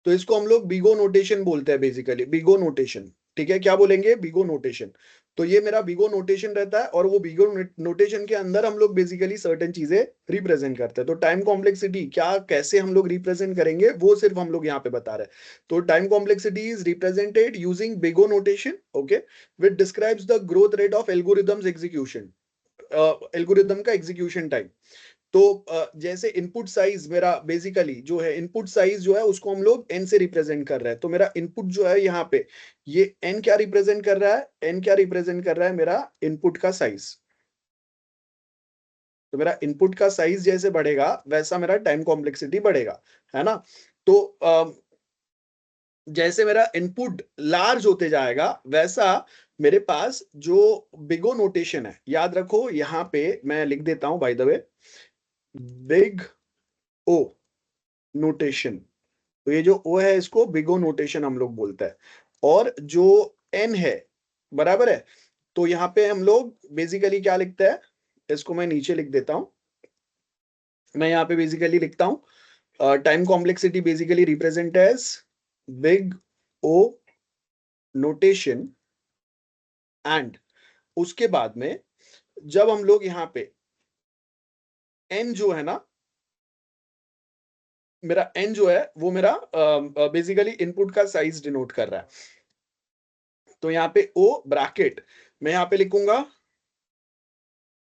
तो इसको हम लोग बिगो नोटेशन बोलते हैं, बेसिकली बिगो नोटेशन, ठीक है। क्या बोलेंगे, बिगो नोटेशन। तो ये मेरा बिगो नोटेशन रहता है, और वो बिगो नोटेशन के अंदर हम लोग बेसिकली सर्टेन चीजें रिप्रेजेंट करते हैं। तो टाइम कॉम्प्लेक्सिटी क्या, कैसे हम लोग रिप्रेजेंट करेंगे वो सिर्फ हम लोग यहाँ पे बता रहे हैं। तो time complexity is represented using big O notation, okay, which describes the growth rate of algorithms execution, algorithm का एग्जीक्यूशन टाइम। तो जैसे इनपुट साइज मेरा बेसिकली जो है, इनपुट साइज जो है उसको हम लोग n से रिप्रेजेंट कर रहे हैं। तो मेरा इनपुट जो है यहाँ पे, ये n क्या रिप्रेजेंट कर रहा है, n क्या रिप्रेजेंट कर रहा है, मेरा इनपुट का साइज। तो मेरा इनपुट का साइज जैसे बढ़ेगा वैसा मेरा टाइम कॉम्प्लेक्सिटी बढ़ेगा, है ना। तो जैसे मेरा इनपुट लार्ज होते जाएगा वैसा मेरे पास जो बिगो नोटेशन है, याद रखो यहाँ पे मैं लिख देता हूं by the way, big O notation. तो ये जो ओ है इसको बिगो नोटेशन हम लोग बोलते हैं। और जो एन है, बराबर है, तो यहाँ पे हम लोग बेसिकली क्या लिखते हैं, इसको मैं नीचे लिख देता हूं। मैं यहाँ पे बेसिकली लिखता हूं, time complexity basically represent as big O notation. And उसके बाद में जब हम लोग यहाँ पे एन जो है ना, मेरा एन जो है वो मेरा बेसिकली इनपुट का साइज डिनोट कर रहा है। तो यहाँ पे ओ ब्रैकेट मैं यहाँ पे लिखूंगा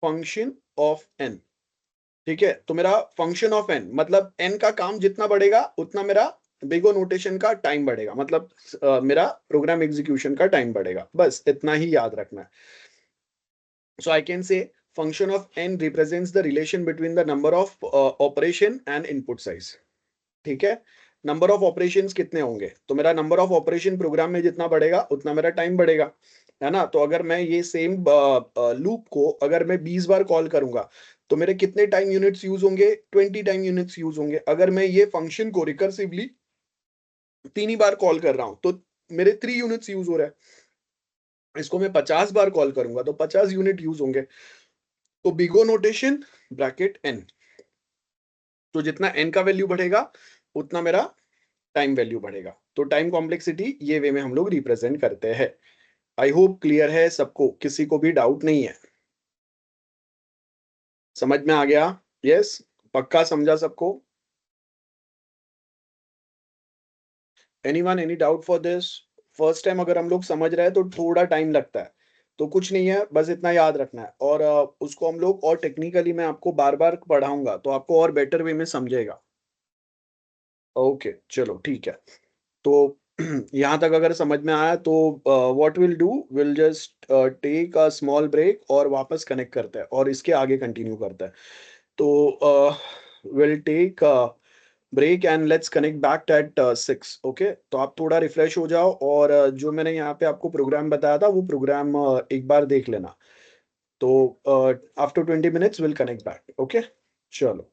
फंक्शन ऑफ एन, ठीक है, तो मेरा फंक्शन ऑफ एन मतलब एन का काम जितना बढ़ेगा उतना मेरा बिग ओ नोटेशन का टाइम बढ़ेगा, मतलब मेरा प्रोग्राम एग्जीक्यूशन का टाइम बढ़ेगा, बस इतना ही याद रखना है। So I can say function of n represents the relation between the number of operation and input size. ठीक है, नंबर ऑफ ऑपरेशंस कितने होंगे, तो मेरा नंबर ऑफ ऑपरेशन प्रोग्राम में जितना बढ़ेगा उतना मेरा टाइम बढ़ेगा, है ना। तो अगर मैं ये सेम लूप को अगर मैं 20 बार कॉल करूंगा तो मेरे कितने टाइम यूनिट्स यूज होंगे, 20 टाइम यूनिट्स यूज होंगे। अगर मैं ये फंक्शन को रिकर्सिवली 3 ही बार कॉल कर रहा हूं तो मेरे 3 यूनिट्स यूज हो रहा है। इसको मैं 50 बार कॉल करूंगा तो 50 यूनिट यूज होंगे। तो बिगो नोटेशन ब्रैकेट एन, तो जितना एन का वैल्यू बढ़ेगा उतना मेरा टाइम वैल्यू बढ़ेगा। तो टाइम कॉम्प्लेक्सिटी ये वे में हम लोग रिप्रेजेंट करते हैं। आई होप क्लियर है सबको, किसी को भी डाउट नहीं है, समझ में आ गया? यस, पक्का समझा सबको? Anyone any doubt for this? First time अगर हम लोग समझ रहे हैं तो थोड़ा टाइम लगता है, तो कुछ नहीं है, बस इतना याद रखना है। और उसको हम लोग और टेक्निकली मैं आपको बार बार पढ़ाऊंगा तो आपको और बेटर वे में समझेगा। ओके चलो ठीक है। तो यहाँ तक अगर समझ में आया तो what will do, will just take a small break और वापस कनेक्ट करते हैं और इसके आगे कंटिन्यू करते हैं। तो will take break and let's connect back at 6। Okay, तो आप थोड़ा रिफ्रेश हो जाओ और जो मैंने यहाँ पे आपको प्रोग्राम बताया था वो प्रोग्राम एक बार देख लेना। तो after 20 minutes will connect back. Okay, चलो।